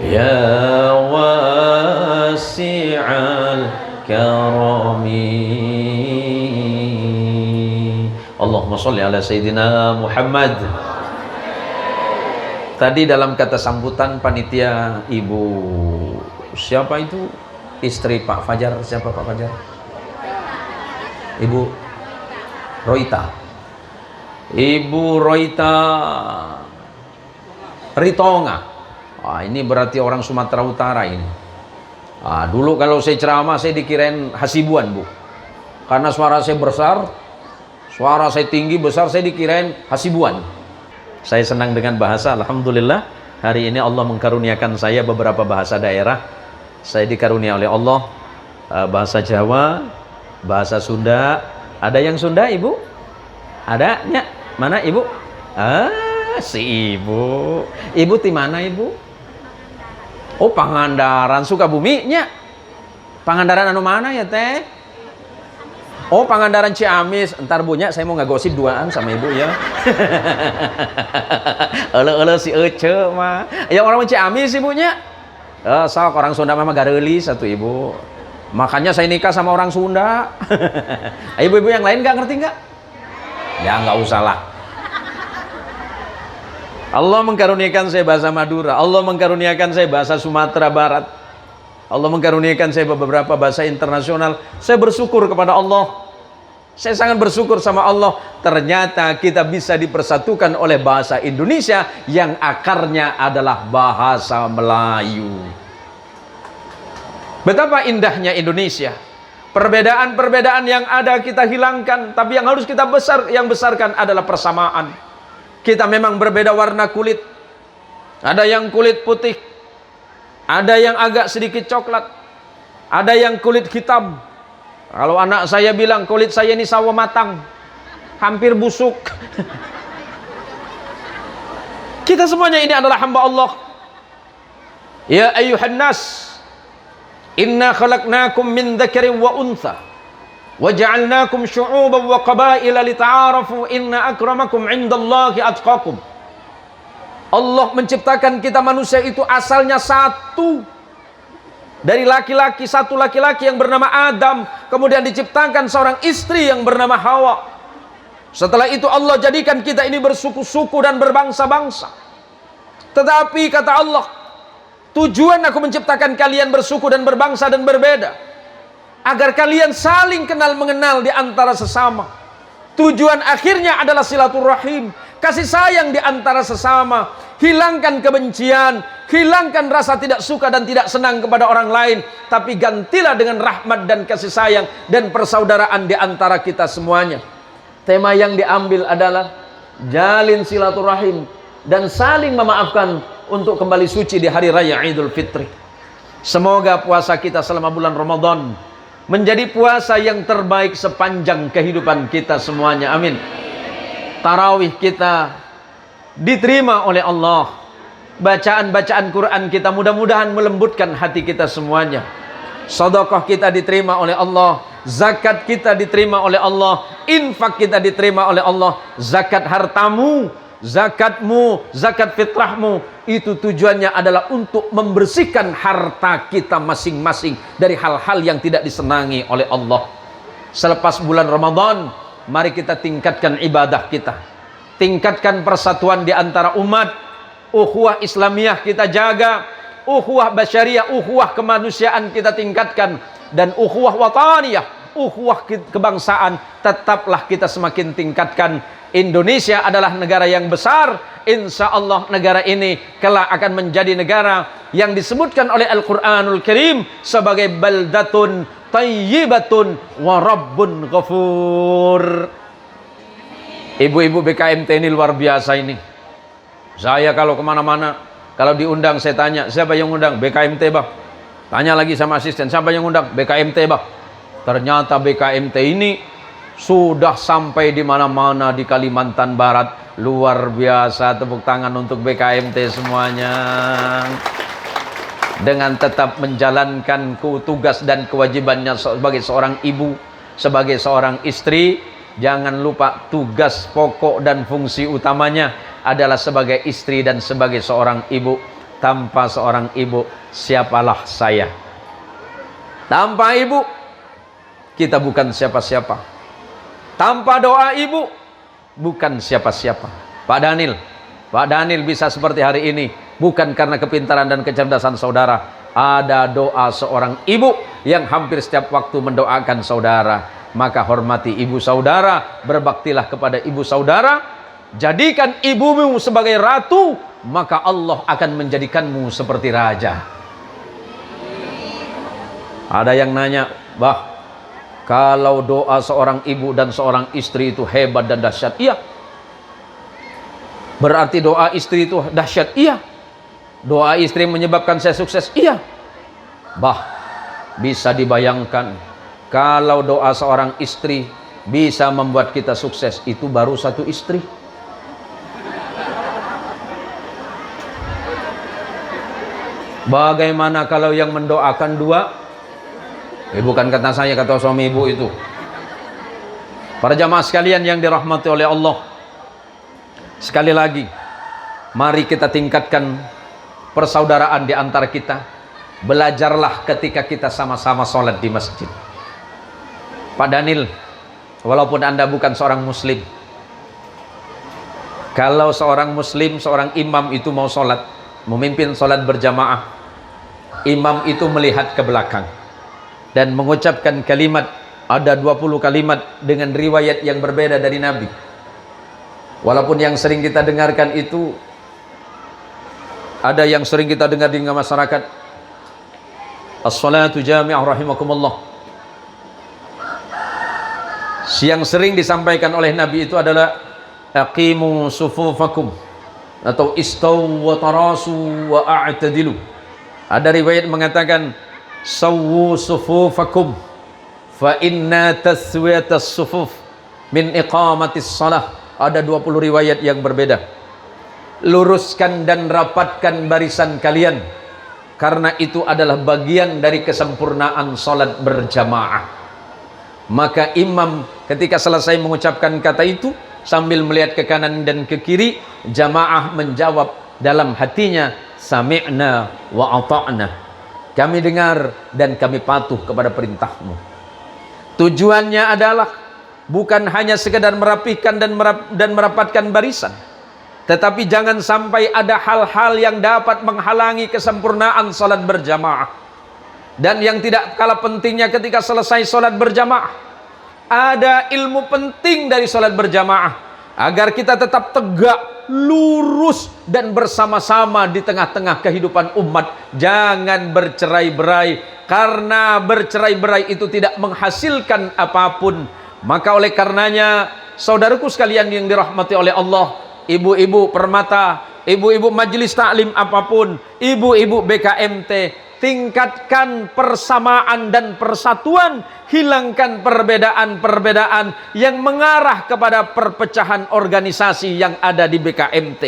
ya wasi'al karami. Allahumma sholli ala Sayyidina Muhammad. Tadi dalam kata sambutan panitia Ibu siapa itu? Istri Pak Fajar, siapa Pak Fajar? Ibu Roita. Ibu Roita Ritonga. Ini berarti orang Sumatera Utara ini. Dulu kalau saya ceramah saya dikirain Hasibuan, Bu. Karena suara saya besar, suara saya tinggi besar, saya dikirain Hasibuan. Saya senang dengan bahasa, alhamdulillah. Hari ini Allah mengkaruniakan saya beberapa bahasa daerah. Saya dikarunia oleh Allah bahasa Jawa, bahasa Sunda. Ada yang Sunda, Ibu? Ada? Ya. Mana, Ibu? Si Ibu. Ibu di mana, Ibu? Oh, Pangandaran, Sukabumi nya. Pangandaran anu mana ya, Teh? Oh, Pangandaran Ciamis. Entar bunya saya mau ngagosip duaan sama Ibu ya. Ele si Ece mah. Ya orang Ciamis Ibunya. Sok orang Sunda mah gareuli satu Ibu. Makanya saya nikah sama orang Sunda. Ibu-ibu yang lain nggak ngerti nggak? Ya nggak usah lah. Allah mengkaruniakan saya bahasa Madura. Allah mengkaruniakan saya bahasa Sumatera Barat. Allah mengkaruniakan saya beberapa bahasa internasional. Saya bersyukur kepada Allah. Saya sangat bersyukur sama Allah. Ternyata kita bisa dipersatukan oleh bahasa Indonesia yang akarnya adalah bahasa Melayu. Betapa indahnya Indonesia. Perbedaan-perbedaan yang ada kita hilangkan, tapi yang harus kita besarkan adalah persamaan. Kita memang berbeda warna kulit. Ada yang kulit putih, ada yang agak sedikit coklat, ada yang kulit hitam. Kalau anak saya bilang kulit saya ini sawo matang, hampir busuk. Kita semuanya ini adalah hamba Allah. Ya ayyuhan nas, inna khalaqnakum min dzakarin wa untha wa ja'alnakum syu'uban wa qabaila lita'arafu inna akramakum 'indallahi atqakum. Allah menciptakan kita manusia itu asalnya satu. Dari laki-laki, satu laki-laki yang bernama Adam, kemudian diciptakan seorang istri yang bernama Hawa. Setelah itu Allah jadikan kita ini bersuku-suku dan berbangsa-bangsa. Tetapi kata Allah, tujuan aku menciptakan kalian bersuku dan berbangsa dan berbeda, agar kalian saling kenal mengenal di antara sesama. Tujuan akhirnya adalah silaturahim, kasih sayang di antara sesama. Hilangkan kebencian, hilangkan rasa tidak suka dan tidak senang kepada orang lain, tapi gantilah dengan rahmat dan kasih sayang dan persaudaraan di antara kita semuanya. Tema yang diambil adalah jalin silaturahim dan saling memaafkan untuk kembali suci di hari raya Idul Fitri. Semoga puasa kita selama bulan Ramadan menjadi puasa yang terbaik sepanjang kehidupan kita semuanya. Amin. Tarawih kita diterima oleh Allah. Bacaan-bacaan Quran kita mudah-mudahan melembutkan hati kita semuanya. Sedekah kita diterima oleh Allah, zakat kita diterima oleh Allah, infak kita diterima oleh Allah. Zakat hartamu, zakatmu, zakat fitrahmu, itu tujuannya adalah untuk membersihkan harta kita masing-masing dari hal-hal yang tidak disenangi oleh Allah. Selepas bulan Ramadan, mari kita tingkatkan ibadah kita, tingkatkan persatuan di antara umat. Ukhuwah Islamiyah kita jaga, ukhuwah basyariah, ukhuwah kemanusiaan kita tingkatkan, dan ukhuwah wataniyah, ukhuwah kebangsaan tetaplah kita semakin tingkatkan. Indonesia adalah negara yang besar. Insya Allah negara ini kelak akan menjadi negara yang disebutkan oleh Al-Quranul Karim sebagai baldatun tayyibatun wa rabbun ghafur. Ibu-ibu BKMT ini luar biasa ini. Saya kalau kemana-mana, kalau diundang saya tanya, siapa yang undang? BKMT bah. Tanya lagi sama asisten, siapa yang undang? BKMT bah. Ternyata BKMT ini sudah sampai di mana-mana di Kalimantan Barat. Luar biasa, tepuk tangan untuk BKMT semuanya. Dengan tetap menjalankan tugas dan kewajibannya sebagai seorang ibu, sebagai seorang istri. Jangan lupa tugas pokok dan fungsi utamanya adalah sebagai istri dan sebagai seorang ibu. Tanpa seorang ibu, siapalah saya? Tanpa ibu, kita bukan siapa-siapa. Tanpa doa ibu, bukan siapa-siapa. Pak Daniel bisa seperti hari ini bukan karena kepintaran dan kecerdasan saudara. Ada doa seorang ibu yang hampir setiap waktu mendoakan saudara. Maka hormati ibu saudara, berbaktilah kepada ibu saudara. Jadikan ibumu sebagai ratu, maka Allah akan menjadikanmu seperti raja. Ada yang nanya, bah, kalau doa seorang ibu dan seorang istri itu hebat dan dahsyat, iya. Berarti doa istri itu dahsyat, iya. Doa istri menyebabkan saya sukses, iya. Bah, bisa dibayangkan kalau doa seorang istri bisa membuat kita sukses, itu baru satu istri. Bagaimana kalau yang mendoakan dua? Bukan kata saya, kata suami ibu itu. Para jamaah sekalian yang dirahmati oleh Allah, sekali lagi, mari kita tingkatkan persaudaraan di antara kita. Belajarlah ketika kita sama-sama sholat di masjid. Pak Daniel, walaupun Anda bukan seorang muslim, kalau seorang muslim, seorang imam itu mau sholat, memimpin sholat berjamaah, imam itu melihat ke belakang dan mengucapkan kalimat. Ada 20 kalimat dengan riwayat yang berbeda dari Nabi. Walaupun yang sering kita dengarkan itu, ada yang sering kita dengar di masyarakat, as-salatu jami'ah rahimakumullah. Yang sering disampaikan oleh Nabi itu adalah aqimu sufufakum, atau istaw wa tarasu wa a'tadilu. Ada riwayat mengatakan sawwu sufufakum fa inna taswiyatas sufuf min iqamatis salah. Ada 20 riwayat yang berbeda. Luruskan dan rapatkan barisan kalian, karena itu adalah bagian dari kesempurnaan salat berjamaah. Maka imam ketika selesai mengucapkan kata itu sambil melihat ke kanan dan ke kiri, jamaah menjawab dalam hatinya, sami'na wa ata'na, kami dengar dan kami patuh kepada perintahmu. Tujuannya adalah bukan hanya sekedar merapikan dan merapatkan barisan, tetapi jangan sampai ada hal-hal yang dapat menghalangi kesempurnaan salat berjamaah. Dan yang tidak kalah pentingnya ketika selesai salat berjamaah, ada ilmu penting dari salat berjamaah agar kita tetap tegak, lurus dan bersama-sama di tengah-tengah kehidupan umat. Jangan bercerai-berai, karena bercerai-berai itu tidak menghasilkan apapun. Maka oleh karenanya, saudaraku sekalian yang dirahmati oleh Allah, ibu-ibu permata, ibu-ibu majelis taklim apapun, ibu-ibu BKMT, tingkatkan persamaan dan persatuan, hilangkan perbedaan-perbedaan yang mengarah kepada perpecahan organisasi yang ada di BKMT.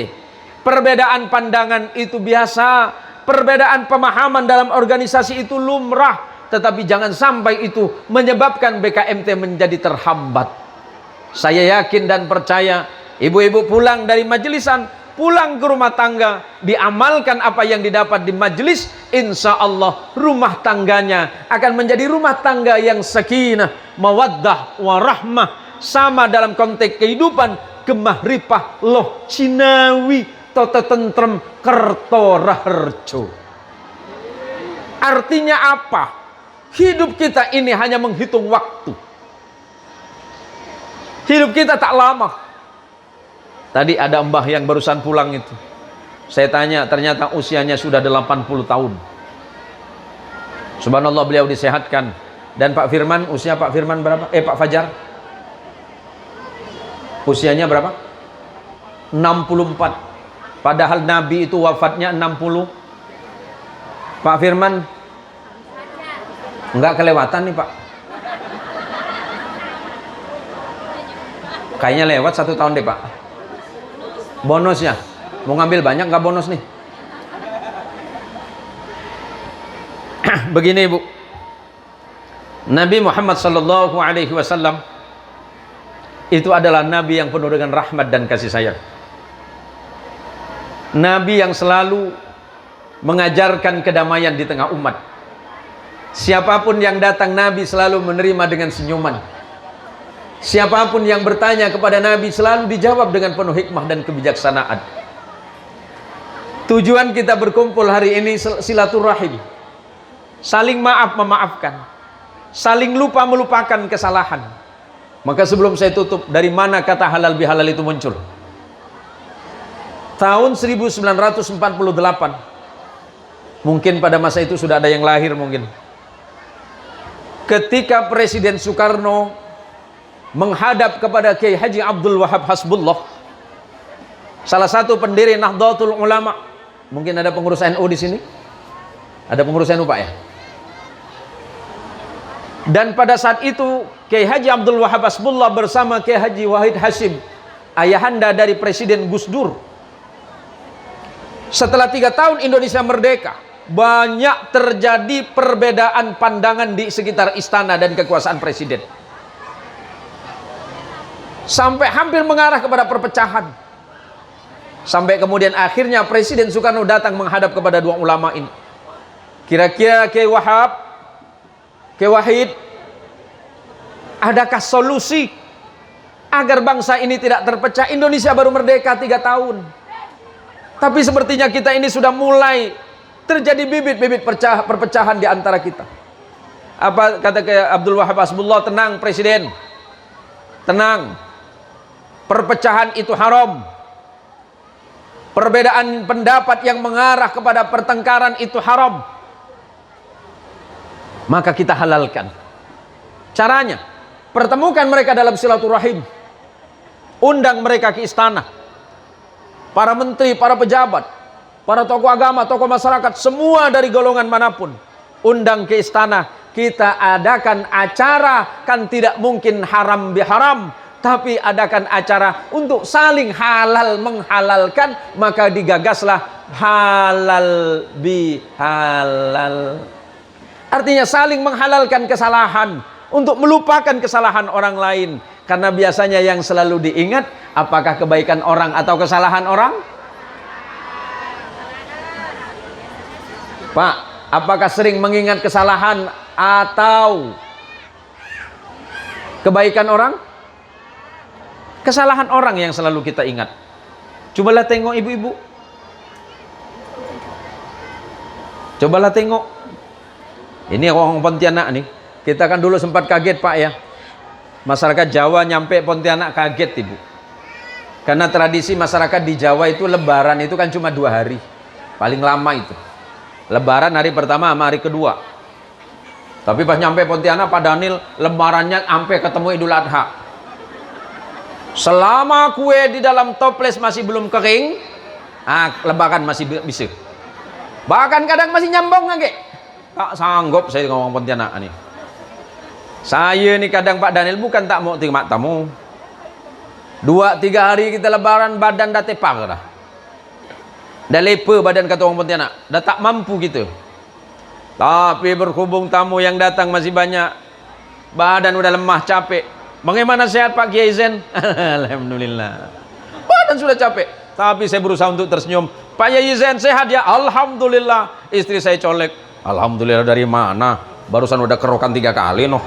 Perbedaan pandangan itu biasa, perbedaan pemahaman dalam organisasi itu lumrah, tetapi jangan sampai itu menyebabkan BKMT menjadi terhambat. Saya yakin dan percaya, ibu-ibu pulang dari majelisan, pulang ke rumah tangga, diamalkan apa yang didapat di majelis, insya Allah rumah tangganya akan menjadi rumah tangga yang sakinah, mawaddah, warahmah. Sama dalam konteks kehidupan, gemah ripah, loh cinawi, toto tentrem, kerto raharjo. Artinya apa? Hidup kita ini hanya menghitung waktu. Hidup kita tak lama. Tadi ada mbah yang barusan pulang itu, saya tanya, ternyata usianya sudah 80 tahun. Subhanallah, beliau disehatkan. Dan Pak Firman, usia Pak Firman berapa? Pak Fajar, usianya berapa? 64. Padahal Nabi itu wafatnya 60. Pak Firman enggak kelewatan nih Pak, kayaknya lewat 1 tahun deh Pak. Bonusnya mau ngambil banyak nggak bonus nih? Begini Ibu, Nabi Muhammad sallallahu alaihi wasallam itu adalah nabi yang penuh dengan rahmat dan kasih sayang. Nabi yang selalu mengajarkan kedamaian di tengah umat. Siapapun yang datang, Nabi selalu menerima dengan senyuman. Siapapun yang bertanya kepada Nabi selalu dijawab dengan penuh hikmah dan kebijaksanaan. Tujuan kita berkumpul hari ini silaturahim, saling maaf memaafkan, saling lupa melupakan kesalahan. Maka sebelum saya tutup, dari mana kata halal bihalal itu muncul? Tahun 1948, mungkin pada masa itu sudah ada yang lahir mungkin, ketika Presiden Soekarno menghadap kepada Kiai Haji Abdul Wahab Hasbullah, salah satu pendiri Nahdlatul Ulama. Mungkin ada pengurus NU di sini? Ada pengurus NU Pak ya? Dan pada saat itu Kiai Haji Abdul Wahab Hasbullah bersama Kiai Haji Wahid Hashim, ayahanda dari Presiden Gus Dur. Setelah 3 tahun Indonesia merdeka, banyak terjadi perbedaan pandangan di sekitar istana dan kekuasaan presiden, sampai hampir mengarah kepada perpecahan. Sampai kemudian akhirnya Presiden Soekarno datang menghadap kepada 2 ulama ini. Kira-kira Kiai Wahab, Kiai Wahid, adakah solusi agar bangsa ini tidak terpecah? Indonesia baru merdeka 3 tahun, tapi sepertinya kita ini sudah mulai terjadi bibit-bibit perpecahan di antara kita. Apa kata Kiai Abdul Wahab Hasbullah? Tenang Presiden, tenang. Perpecahan itu haram. Perbedaan pendapat yang mengarah kepada pertengkaran itu haram. Maka kita halalkan. Caranya, pertemukan mereka dalam silaturahim. Undang mereka ke istana. Para menteri, para pejabat, para tokoh agama, tokoh masyarakat, semua dari golongan manapun, undang ke istana. Kita adakan acara, kan tidak mungkin haram biharam, tapi adakan acara untuk saling halal menghalalkan. Maka digagaslah halal bihalal. Artinya saling menghalalkan kesalahan untuk melupakan kesalahan orang lain. Karena biasanya yang selalu diingat apakah kebaikan orang atau kesalahan orang? Pak, apakah sering mengingat kesalahan atau kebaikan orang? Kesalahan orang yang selalu kita ingat. Cobalah tengok ibu-ibu. Cobalah tengok. Ini orang Pontianak nih. Kita kan dulu sempat kaget Pak ya. Masyarakat Jawa nyampe Pontianak kaget ibu. Karena tradisi masyarakat di Jawa itu lebaran itu kan cuma 2 hari. Paling lama itu. Lebaran hari pertama sama hari kedua. Tapi pas nyampe Pontianak Pak Daniel, lebarannya sampai ketemu Idul Adha. Selama kue di dalam toples masih belum kering, lebaran masih bisa. Bahkan kadang masih nyambung lagi. Tak sanggup saya ngomong Pontianak nih. Saya nih kadang Pak Daniel bukan tak mau terima tamu. 2-3 hari kita lebaran badan dah tepar dah. Dah leper badan kata orang Pontianak. Dah tak mampu gitu. Tapi berhubung tamu yang datang masih banyak. Badan udah lemah capek. Bagaimana sehat Pak Kiai Zen? Alhamdulillah. Badan sudah capek. Tapi saya berusaha untuk tersenyum. Pak Kiai Zen sehat ya? Alhamdulillah. Istri saya colek. Alhamdulillah dari mana? Barusan udah kerokan 3 kali noh.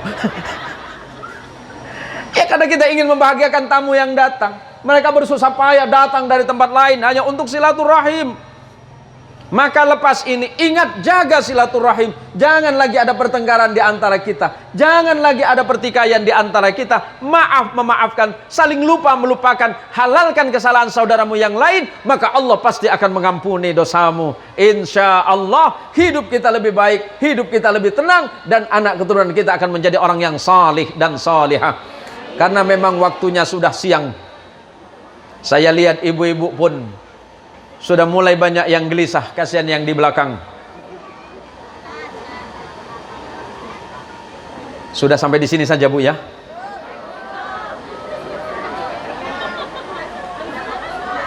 Ya karena kita ingin membahagiakan tamu yang datang. Mereka bersusah payah datang dari tempat lain hanya untuk silaturahim. Maka lepas ini ingat jaga silaturahim. Jangan lagi ada pertengkaran di antara kita. Jangan lagi ada pertikaian di antara kita. Maaf memaafkan, saling lupa melupakan. Halalkan kesalahan saudaramu yang lain, maka Allah pasti akan mengampuni dosamu. Insya Allah hidup kita lebih baik, hidup kita lebih tenang, dan anak keturunan kita akan menjadi orang yang salih dan salihah. Karena memang waktunya sudah siang. Saya lihat ibu-ibu pun sudah mulai banyak yang gelisah, kasihan yang di belakang. Sudah sampai di sini saja Bu ya.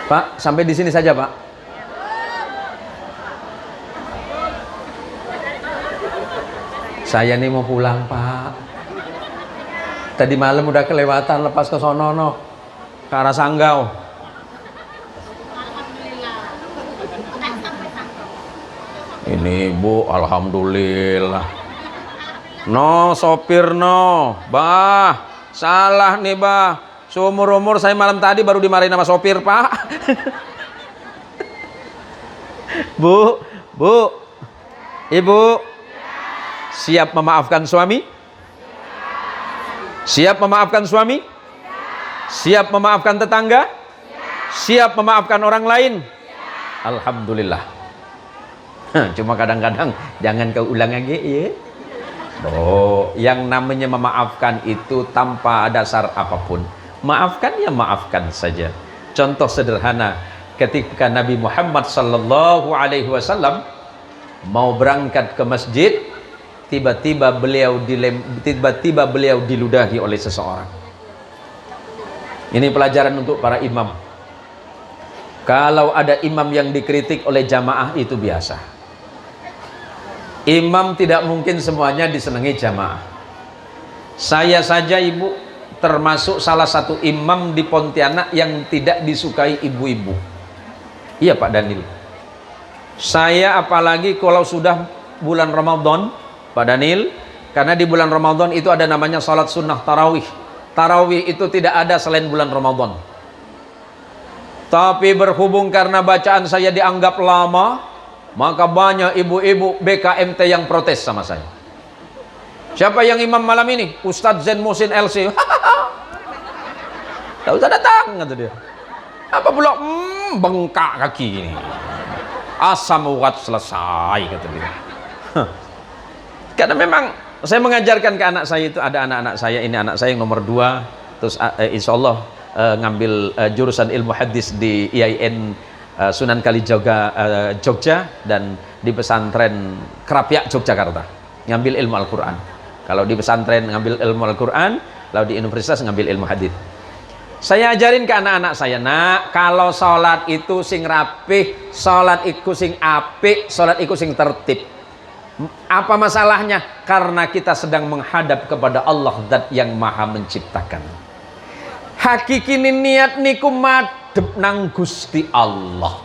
Pak, sampai di sini saja Pak. Saya nih mau pulang Pak. Tadi malam udah kelewatan lepas ke sono no, ke arah Sanggau. Ini Bu, alhamdulillah. No, sopir no. Bah, salah nih bah. Seumur-umur saya malam tadi baru dimarahin sama sopir Pak. Bu, Bu, Ibu, siap memaafkan suami? Siap memaafkan suami? Siap memaafkan tetangga? Siap memaafkan orang lain? Alhamdulillah. Cuma kadang-kadang jangan kau ulang lagi ya. Oh, yang namanya memaafkan itu tanpa dasar apapun. Maafkan ya maafkan saja. Contoh sederhana, ketika Nabi Muhammad sallallahu alaihi wasallam mau berangkat ke masjid, tiba-tiba beliau diludahi oleh seseorang. Ini pelajaran untuk para imam. Kalau ada imam yang dikritik oleh jamaah itu biasa. Imam tidak mungkin semuanya disenangi jamaah. Saya saja Ibu termasuk salah satu imam di Pontianak yang tidak disukai ibu-ibu. Iya Pak Daniel. Saya apalagi kalau sudah bulan Ramadan Pak Daniel, karena di bulan Ramadan itu ada namanya salat sunnah tarawih. Tarawih itu tidak ada selain bulan Ramadan. Tapi berhubung karena bacaan saya dianggap lama, maka banyak ibu-ibu BKMT yang protes sama saya. Siapa yang imam malam ini? Ustadz Zen Musin LC. Tak usah datang, kata dia. Apa pula? Bengkak kaki ini. Asam urat selesai, kata dia. Karena memang saya mengajarkan ke anak saya itu, ada anak-anak saya, ini anak saya yang nomor 2, terus insya Allah ngambil jurusan ilmu hadis di IAIN Sunan Kalijaga Jogja, dan di pesantren Krapyak Yogyakarta ngambil ilmu Al-Quran. Kalau di pesantren ngambil ilmu Al-Quran, kalau di universitas ngambil ilmu hadis. Saya ajarin ke anak-anak saya, nak, kalau sholat itu sing rapih, sholat itu sing apik, sholat itu sing tertib. Apa masalahnya? Karena kita sedang menghadap kepada Allah Zat yang maha menciptakan. Hakiki niat niku madhep nang Gusti Allah.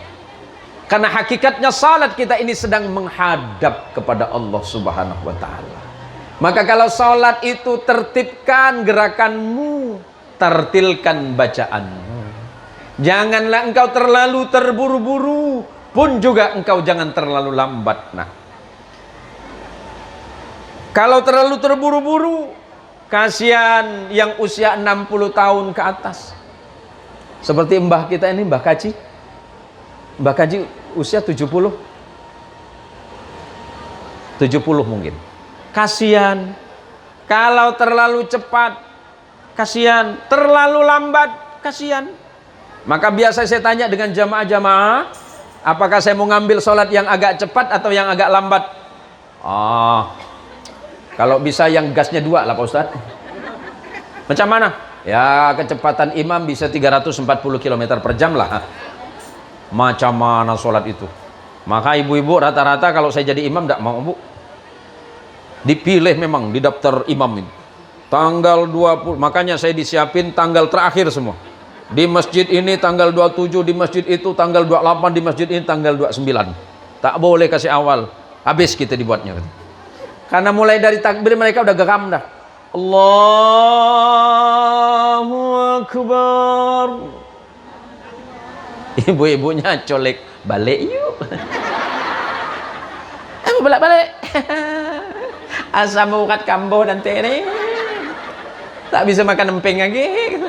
Karena hakikatnya salat kita ini sedang menghadap kepada Allah Subhanahu wa taala. Maka kalau salat itu tertibkan gerakanmu, tertilkan bacaanmu. Janganlah engkau terlalu terburu-buru, pun juga engkau jangan terlalu lambat. Nah, kalau terlalu terburu-buru, kasihan yang usia 60 tahun ke atas. Seperti mbah kita ini, Mbah Kaji. Mbah Kaji usia 70 mungkin. Kasihan kalau terlalu cepat, kasihan terlalu lambat, kasihan. Maka biasa saya tanya dengan jamaah-jamaah, apakah saya mau ngambil sholat yang agak cepat atau yang agak lambat? Kalau bisa yang gasnya 2 lah Pak Ustadz. Macam mana? Ya kecepatan imam bisa 340 km per jam lah. Macam mana sholat itu? Maka ibu-ibu rata-rata kalau saya jadi imam tidak mau, Bu. Dipilih memang di daftar imam ini. Tanggal 20, makanya saya disiapin tanggal terakhir semua. Di masjid ini tanggal 27, di masjid itu tanggal 28, di masjid ini tanggal 29. Tak boleh kasih awal. Habis kita dibuatnya. Karena mulai dari takbir mereka udah geram dah. Allahu Akbar. Ibu-ibunya colek, balik yuk. Balik. Asam urat kambuh dan tere. Tak bisa makan emping lagi.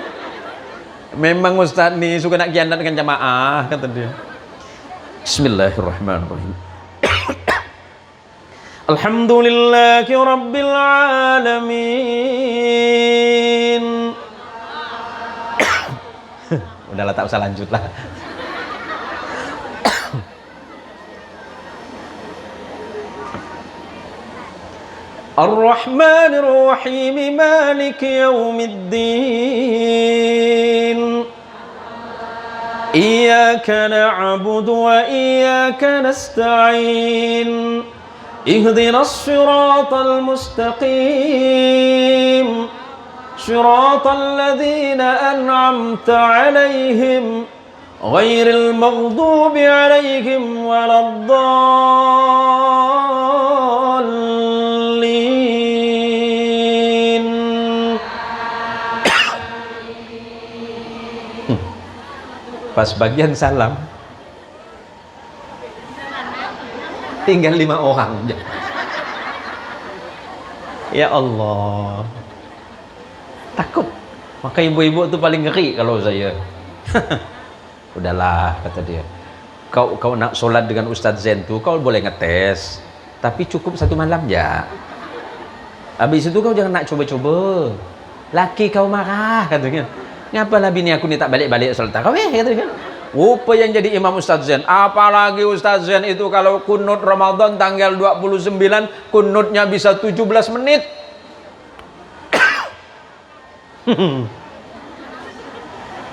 Memang Ustaz nih suka nak kianat dengan jamaah, kata dia. Bismillahirrahmanirrahim. Alhamdulillahi Rabbil Alamin. Udahlah, tak usah lanjut lah. Ar-Rahmanir Rahim Maliki Yaumiddin. Iyyaka na'budu wa iyyaka nasta'in. Ihdinas siratal mustaqim. Siratal ladzina an'amta 'alaihim ghairil maghdubi 'alaihim waladdallin. Pas bagian salam tinggal 5 orang. Ya Allah, takut. Maka ibu-ibu itu paling ngeri kalau saya. Udahlah, kata dia. Kau nak sholat dengan Ustadz Zain tuh, kau boleh ngetes, tapi cukup 1 malam ya. Habis itu kau jangan nak coba-coba. Laki kau marah, katanya. Ngapalah bini aku ni tak balik-balik sholat tarawih, katanya. Apa yang jadi imam Ustadz Zain? Apalagi Ustadz Zain itu kalau kunut Ramadan tanggal 29, kunutnya bisa 17 menit.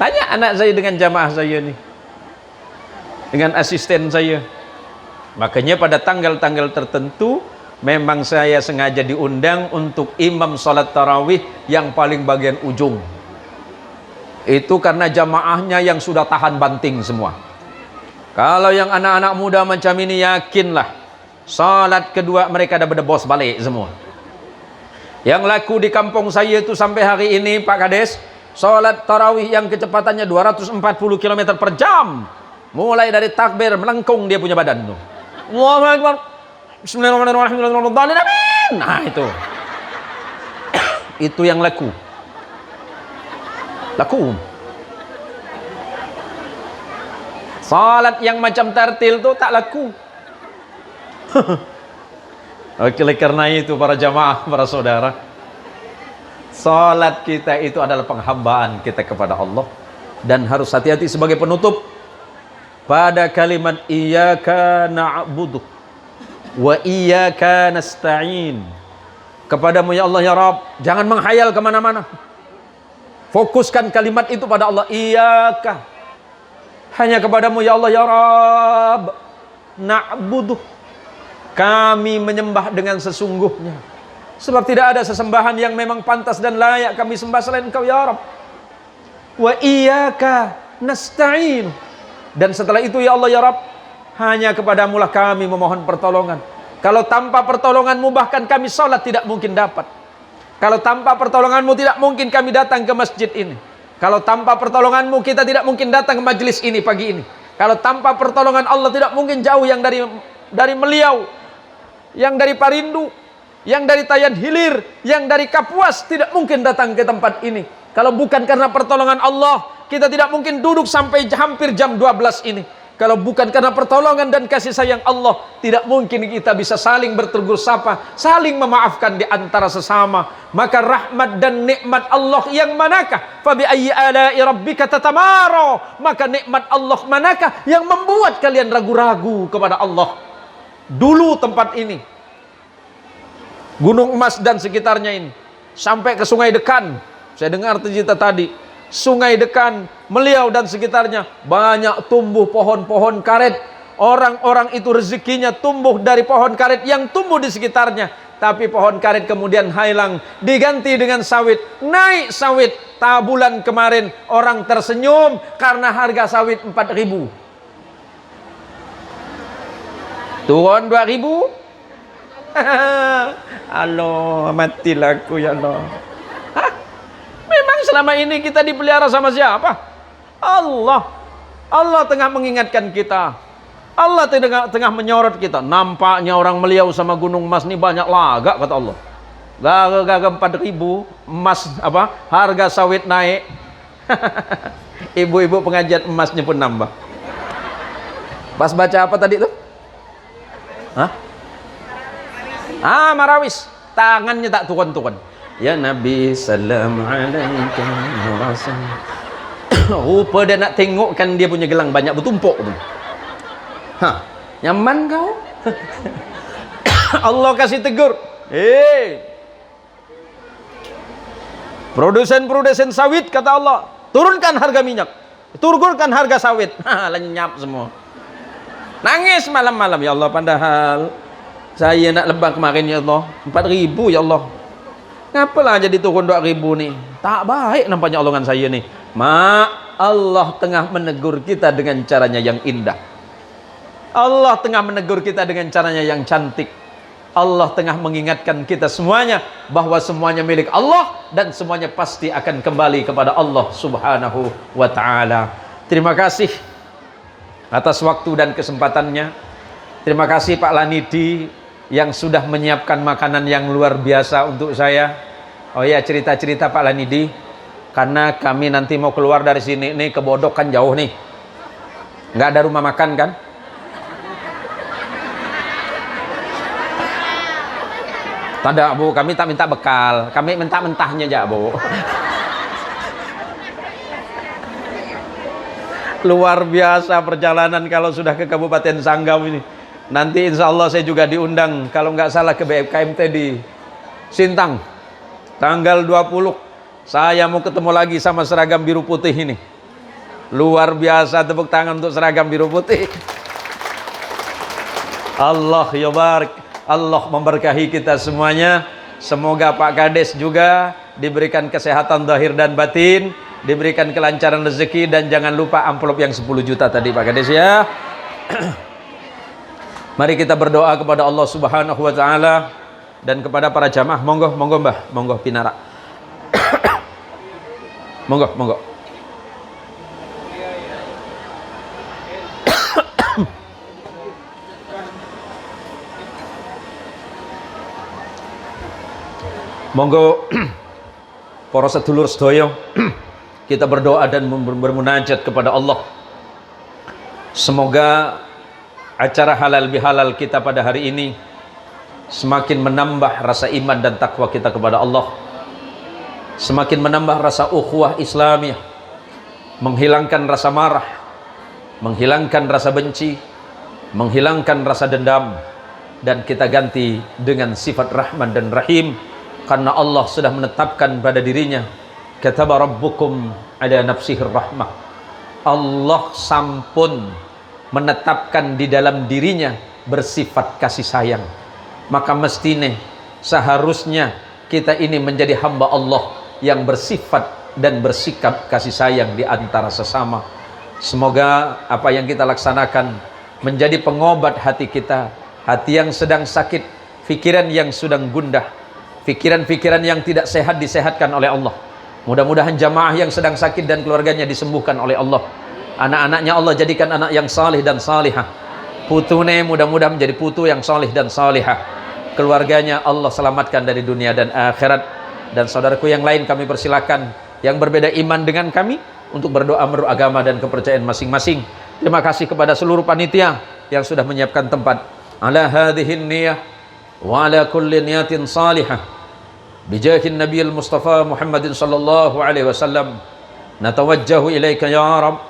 Tanya anak saya dengan jamaah saya nih, dengan asisten saya. Makanya pada tanggal-tanggal tertentu memang saya sengaja diundang untuk imam sholat tarawih yang paling bagian ujung. Itu karena jamaahnya yang sudah tahan banting semua. Kalau yang anak-anak muda macam ini, yakinlah salat kedua mereka dah berdebos balik semua. Yang laku di kampung saya itu sampai hari ini Pak Kades, salat tarawih yang kecepatannya 240 km per jam. Mulai dari takbir melengkung dia punya badan tuh. Allahu Akbar. Bismillahirrahmanirrahim. Nah itu yang laku. Salat yang macam tartil tu tak laku. Oleh karena itu para jamaah, para saudara, salat kita itu adalah penghambaan kita kepada Allah, dan harus hati-hati sebagai penutup pada kalimat iyyaka na'budu wa iyyaka nasta'in. Kepadamu ya Allah ya Rabb, jangan menghayal kemana-mana. Fokuskan kalimat itu pada Allah. Iyyaka, hanya kepadamu ya Allah ya Rabb, na'budu, kami menyembah dengan sesungguhnya. Sebab tidak ada sesembahan yang memang pantas dan layak kami sembah selain Engkau ya Rabb. Wa iyyaka nasta'in, dan setelah itu ya Allah ya Rabb, hanya kepadamu lah kami memohon pertolongan. Kalau tanpa pertolonganmu bahkan kami salat tidak mungkin dapat. Kalau tanpa pertolonganmu tidak mungkin kami datang ke masjid ini. Kalau tanpa pertolonganmu kita tidak mungkin datang ke majelis ini pagi ini. Kalau tanpa pertolongan Allah tidak mungkin jauh yang dari Meliau, yang dari Parindu, yang dari Tayan Hilir, yang dari Kapuas tidak mungkin datang ke tempat ini. Kalau bukan karena pertolongan Allah, kita tidak mungkin duduk sampai hampir jam 12 ini. Kalau bukan karena pertolongan dan kasih sayang Allah, tidak mungkin kita bisa saling bertegur sapa, saling memaafkan di antara sesama. Maka rahmat dan nikmat Allah yang manakah? Fabi ayyi ala'i rabbika tatamara? Maka nikmat Allah manakah yang membuat kalian ragu-ragu kepada Allah? Dulu tempat ini, Gunung Emas dan sekitarnya ini, sampai ke Sungai Dekan. Saya dengar cerita tadi, Sungai Dekan, Meliau dan sekitarnya banyak tumbuh pohon-pohon karet. Orang-orang itu rezekinya tumbuh dari pohon karet yang tumbuh di sekitarnya. Tapi pohon karet kemudian hilang, diganti dengan sawit. Naik sawit. Bulan kemarin orang tersenyum karena harga sawit 4.000. Turun 2.000. Allah, matilah aku ya Allah. Memang selama ini kita dipelihara sama siapa? Allah. Allah tengah mengingatkan kita. Allah tengah menyorot kita. Nampaknya orang Meliau sama Gunung Emas ini banyak lagak, kata Allah. Gagal 4.000 emas apa? Harga sawit naik. Ibu-ibu pengajian emasnya pun nambah. Pas baca apa tadi tuh? Hah? Marawis. Tangannya tak turun-turun. Ya Nabi salam alaika ya Rasul. Rupa dia nak tengokkan dia punya gelang banyak bertumpuk tu. Nyaman kau? Allah kasih tegur. Produsen sawit kata Allah, turunkan harga minyak, turunkan harga sawit. Lenyap semua. Nangis malam-malam, ya Allah, padahal saya nak lebah kemarin ya Allah 4.000 ya Allah. Ngapalah jadi turun 2.000 nih? Tak baik nampaknya Allah dengan saya nih. Allah tengah menegur kita dengan caranya yang indah. Allah tengah menegur kita dengan caranya yang cantik. Allah tengah mengingatkan kita semuanya bahwa semuanya milik Allah dan semuanya pasti akan kembali kepada Allah Subhanahu wa taala. Terima kasih atas waktu dan kesempatannya. Terima kasih Pak Lanidi yang sudah menyiapkan makanan yang luar biasa untuk saya. Oh ya, cerita-cerita Pak Lanidi, karena kami nanti mau keluar dari sini nih ke Bodok kan jauh nih, nggak ada rumah makan kan. Tidak Bu, kami tak minta bekal, kami minta mentahnya aja Bu. Luar biasa perjalanan kalau sudah ke Kabupaten Sanggau ini. Nanti insya Allah saya juga diundang kalau nggak salah ke BFKMT di Sintang tanggal 20. Saya mau ketemu lagi sama seragam biru putih ini. Luar biasa, tepuk tangan untuk seragam biru putih. Allah ya barik, Allah memberkahi kita semuanya. Semoga Pak Kades juga diberikan kesehatan zahir dan batin, diberikan kelancaran rezeki, dan jangan lupa amplop yang 10 juta tadi Pak Kades ya. Mari kita berdoa kepada Allah Subhanahu wa taala dan kepada para jamaah. Monggo Mbah, monggo pinara. Monggo. Monggo para sedulur sedaya kita berdoa dan bermunajat kepada Allah. Semoga acara halal bihalal kita pada hari ini semakin menambah rasa iman dan takwa kita kepada Allah, semakin menambah rasa ukhuwah Islamiyah, menghilangkan rasa marah, menghilangkan rasa benci, menghilangkan rasa dendam, dan kita ganti dengan sifat Rahman dan Rahim, karena Allah sudah menetapkan pada dirinya kataba rabbukum ala nafsihi rahmah. Allah sampun menetapkan di dalam dirinya bersifat kasih sayang. Maka mestine seharusnya kita ini menjadi hamba Allah yang bersifat dan bersikap kasih sayang di antara sesama. Semoga apa yang kita laksanakan menjadi pengobat hati kita, hati yang sedang sakit, pikiran yang sedang gundah, pikiran-pikiran yang tidak sehat disehatkan oleh Allah. Mudah-mudahan jamaah yang sedang sakit dan keluarganya disembuhkan oleh Allah. Anak-anaknya Allah jadikan anak yang salih dan salihah. Putune mudah-mudahan menjadi putu yang salih dan salihah. Keluarganya Allah selamatkan dari dunia dan akhirat. Dan saudaraku yang lain kami persilakan yang berbeda iman dengan kami untuk berdoa menurut agama dan kepercayaan masing-masing. Terima kasih kepada seluruh panitia yang sudah menyiapkan tempat. Ala hadhihin niyah wa ala kulli niyatin salihah bijahin nabiyil mustafa Muhammadin sallallahu alaihi wasallam natawajjahu ilaika ya Rabb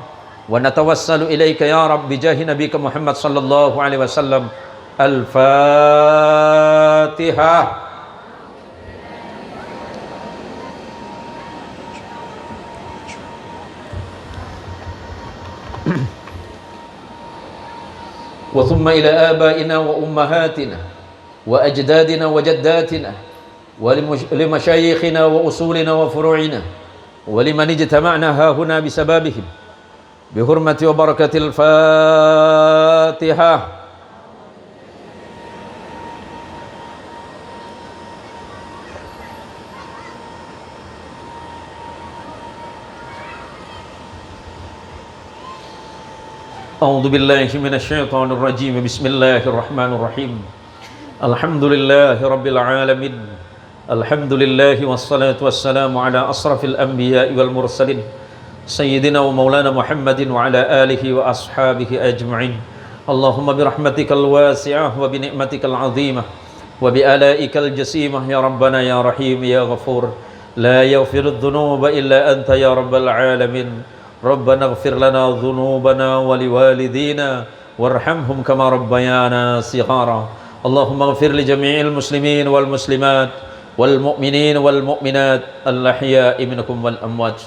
wa natawassalu ilaika ya Rabb bijahi nabiyika Muhammad sallallahu alaihi wasallam. Al-Fatihah. وثم إلى آبائنا وأمهاتنا وأجدادنا وجداتنا ولمشايخنا وأصولنا وفروعنا ولمن اجتمعنا ها هنا بسببهم بحرمة وبركة الفاتحة. أعوذ بالله من الشيطان الرجيم. بسم الله الرحمن الرحيم. الحمد لله رب العالمين. الحمد لله والصلاة والسلام على أشرف الأنبياء والمرسلين سيدنا ومولانا محمد وعلى آله وأصحابه أجمعين. اللهم برحمتك الواسعة وبنعمتك العظيمة وبآلائك الجسيمة يا ربنا يا رحيم يا غفور لا يغفر الذنوب إلا أنت يا رب العالمين. ربنا اغفر لنا ذنوبنا ولوالدينا وارحمهم كما ربيانا صغارا. اللهم اغفر لجميع المسلمين والمسلمات والمؤمنين والمؤمنات الأحياء منكم والأموات.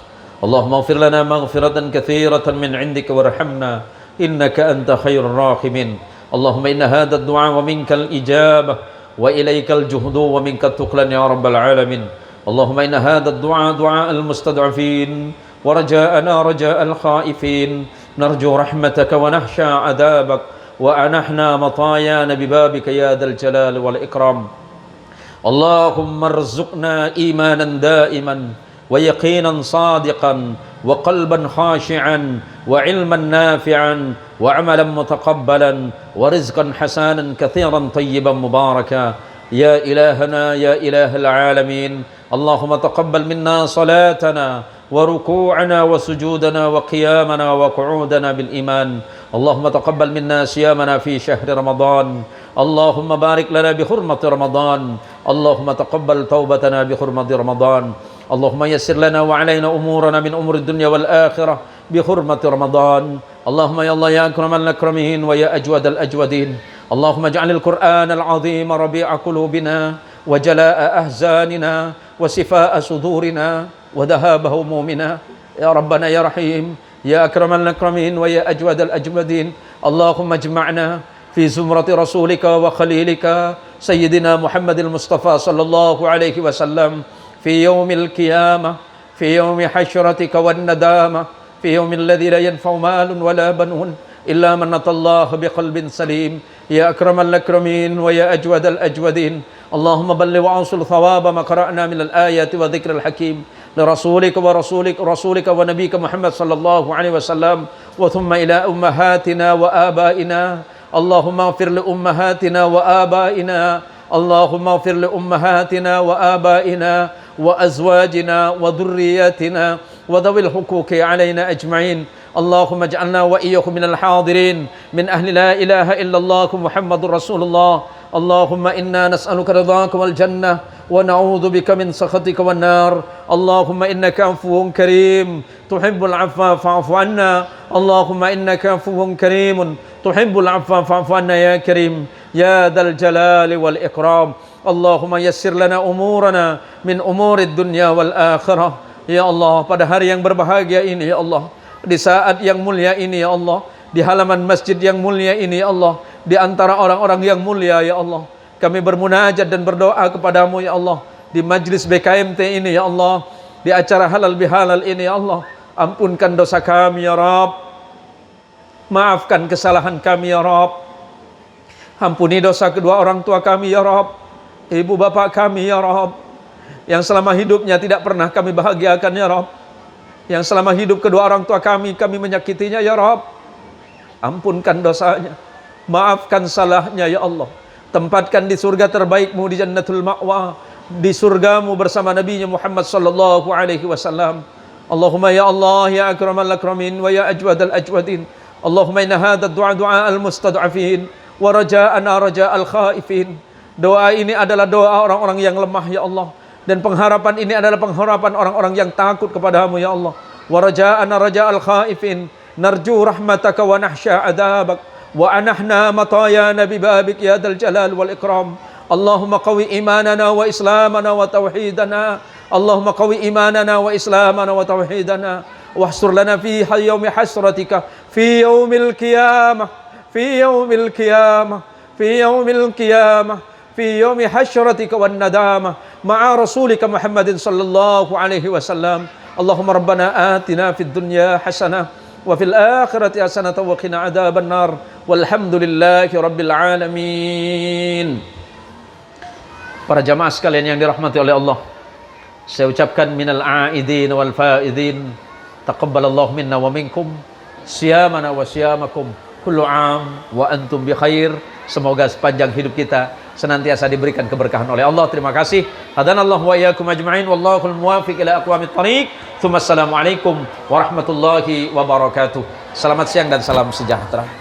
اللهم اغفر لنا مغفرة كثيرة من عندك وارحمنا إنك أنت خير الراحمين. اللهم إن هذا الدعاء ومنك الإجابة وإليك الجهد ومنك التقلن يا رب العالمين. اللهم إن هذا الدعاء دعاء المستضعفين ورجاءنا رجاء الخائفين. نرجو رحمتك ونخشى عذابك وأنحنا مطايانا ببابك يا ذا الجلال والإكرام. اللهم ارزقنا إيمانا دائما ويقينا صادقا وقلبا خاشعا وعلما نافعا وعملا متقبلا ورزقا حسنا كثيرا طيبا مباركا يا إلهنا يا إله العالمين. اللهم تقبل منا صلاتنا وركوعنا وسجودنا وقيامنا وقعودنا بالإيمان. اللهم تقبل منا صيامنا في شهر رمضان. اللهم بارك لنا بحرمة رمضان. اللهم تقبل توبتنا بحرمة رمضان. اللهم يسر لنا وعلينا أمورنا من أمور الدنيا والآخرة بحرمة رمضان. اللهم يا الله يا أكرم الأكرمين ويا أجود الأجودين. اللهم اجعل القرآن العظيم ربيع قلوبنا وجلاء أحزاننا وشفاء صدورنا وذهاب همومنا يا ربنا يا رحيم يا أكرم الأكرمين ويا أجود الأجودين. اللهم اجمعنا في زمرة رسولك وخليلك سيدنا محمد المصطفى صلى الله عليه وسلم في يوم القيامة في يوم حشرتك والندامة في يوم الذي لا ينفع مال ولا بنون إلا من أتى الله بقلب سليم يا أكرم الأكرمين ويا أجود الأجودين. اللهم بلغ وأوصل ثواب ما قرأنا من الآيات وذكر الحكيم لرسولك ورسولك ونبيك محمد صلى الله عليه وسلم. وثم إلى أمهاتنا وآبائنا. اللهم اغفر لأمهاتنا وآبائنا. اللهم اغفر لأمهاتنا وآبائنا وأزواجنا وذرياتنا وذوي الحقوق علينا أجمعين. اللهم اجعلنا وإياكم من الحاضرين من أهل لا إله إلا الله محمد رسول الله. اللهم إنا نسألك رضاك والجنة ونعوذ بك من سخطك والنار. اللهم إنك عفو كريم تحب العفو فاعف عنا. اللهم إنك عفو كريم تحب العفو فاعف عنا يا كريم يا ذا الجلال والإكرام. اللهم يسر لنا أمورنا من أمور الدنيا والآخرة. Ya Allah, pada hari yang berbahagia ini ya Allah, di saat yang mulia ini ya Allah, di halaman masjid yang mulia ini ya Allah, di antara orang-orang yang mulia ya Allah, kami bermunajat dan berdoa kepadamu ya Allah, di majlis BKMT ini ya Allah, di acara halal bihalal ini ya Allah. Ampunkan dosa kami ya Rabb, maafkan kesalahan kami ya Rabb, ampuni dosa kedua orang tua kami ya Rabb, ibu bapak kami ya Rabb, yang selama hidupnya tidak pernah kami bahagiakan ya Rabb, yang selama hidup kedua orang tua kami menyakitinya ya Rabb. Ampunkan dosanya, maafkan salahnya ya Allah. Tempatkan di surga terbaikmu, di jannatul ma'wa, di surgamu bersama Nabi Muhammad sallallahu alaihi wasallam. Allahumma ya Allah ya akramal akramin wa ya ajwadal ajwadin. Allahumma inna hadha du'a al mustad'afin wa raja'ana raja'al khaifin. Doa ini adalah doa orang-orang yang lemah ya Allah, dan pengharapan ini adalah pengharapan orang-orang yang takut kepadamu ya Allah. Wa raja'ana raja'al khaifin, narju rahmataka wa nahsya adabak, wa anahna matayana bibabik ya dal jalal wal ikram. Allahumma qawi imanana wa islamana wa tauhidana. Allahumma qawi imanana wa islamana wa tauhidana. Wahsur lana fi yawmi hasratika, fi yawmil qiyamah, fi yawmil qiyamah, fi yawmil qiyamah, fi yawmi hasyratika wan nadamah ma'a rasulika Muhammadin sallallahu alaihi wasallam. Allahumma rabbana atina fid dunya hasanah wa fil akhirati hasanah wa qina adzaban nar. Walhamdulillahi rabbil alamin. Para jamaah sekalian yang dirahmati oleh Allah, saya ucapkan minal aidin wal faidin, taqabbalallahu minna wa minkum siyamana wa siyamakum kullu am wa antum bi khair. Semoga sepanjang hidup kita senantiasa diberikan keberkahan oleh Allah. Terima kasih. Hadanallahu wa iyyakum ajma'in, wallahul muwaffiq ila aqwamit thariq. Assalamualaikum warahmatullahi wabarakatuh. Selamat siang dan salam sejahtera.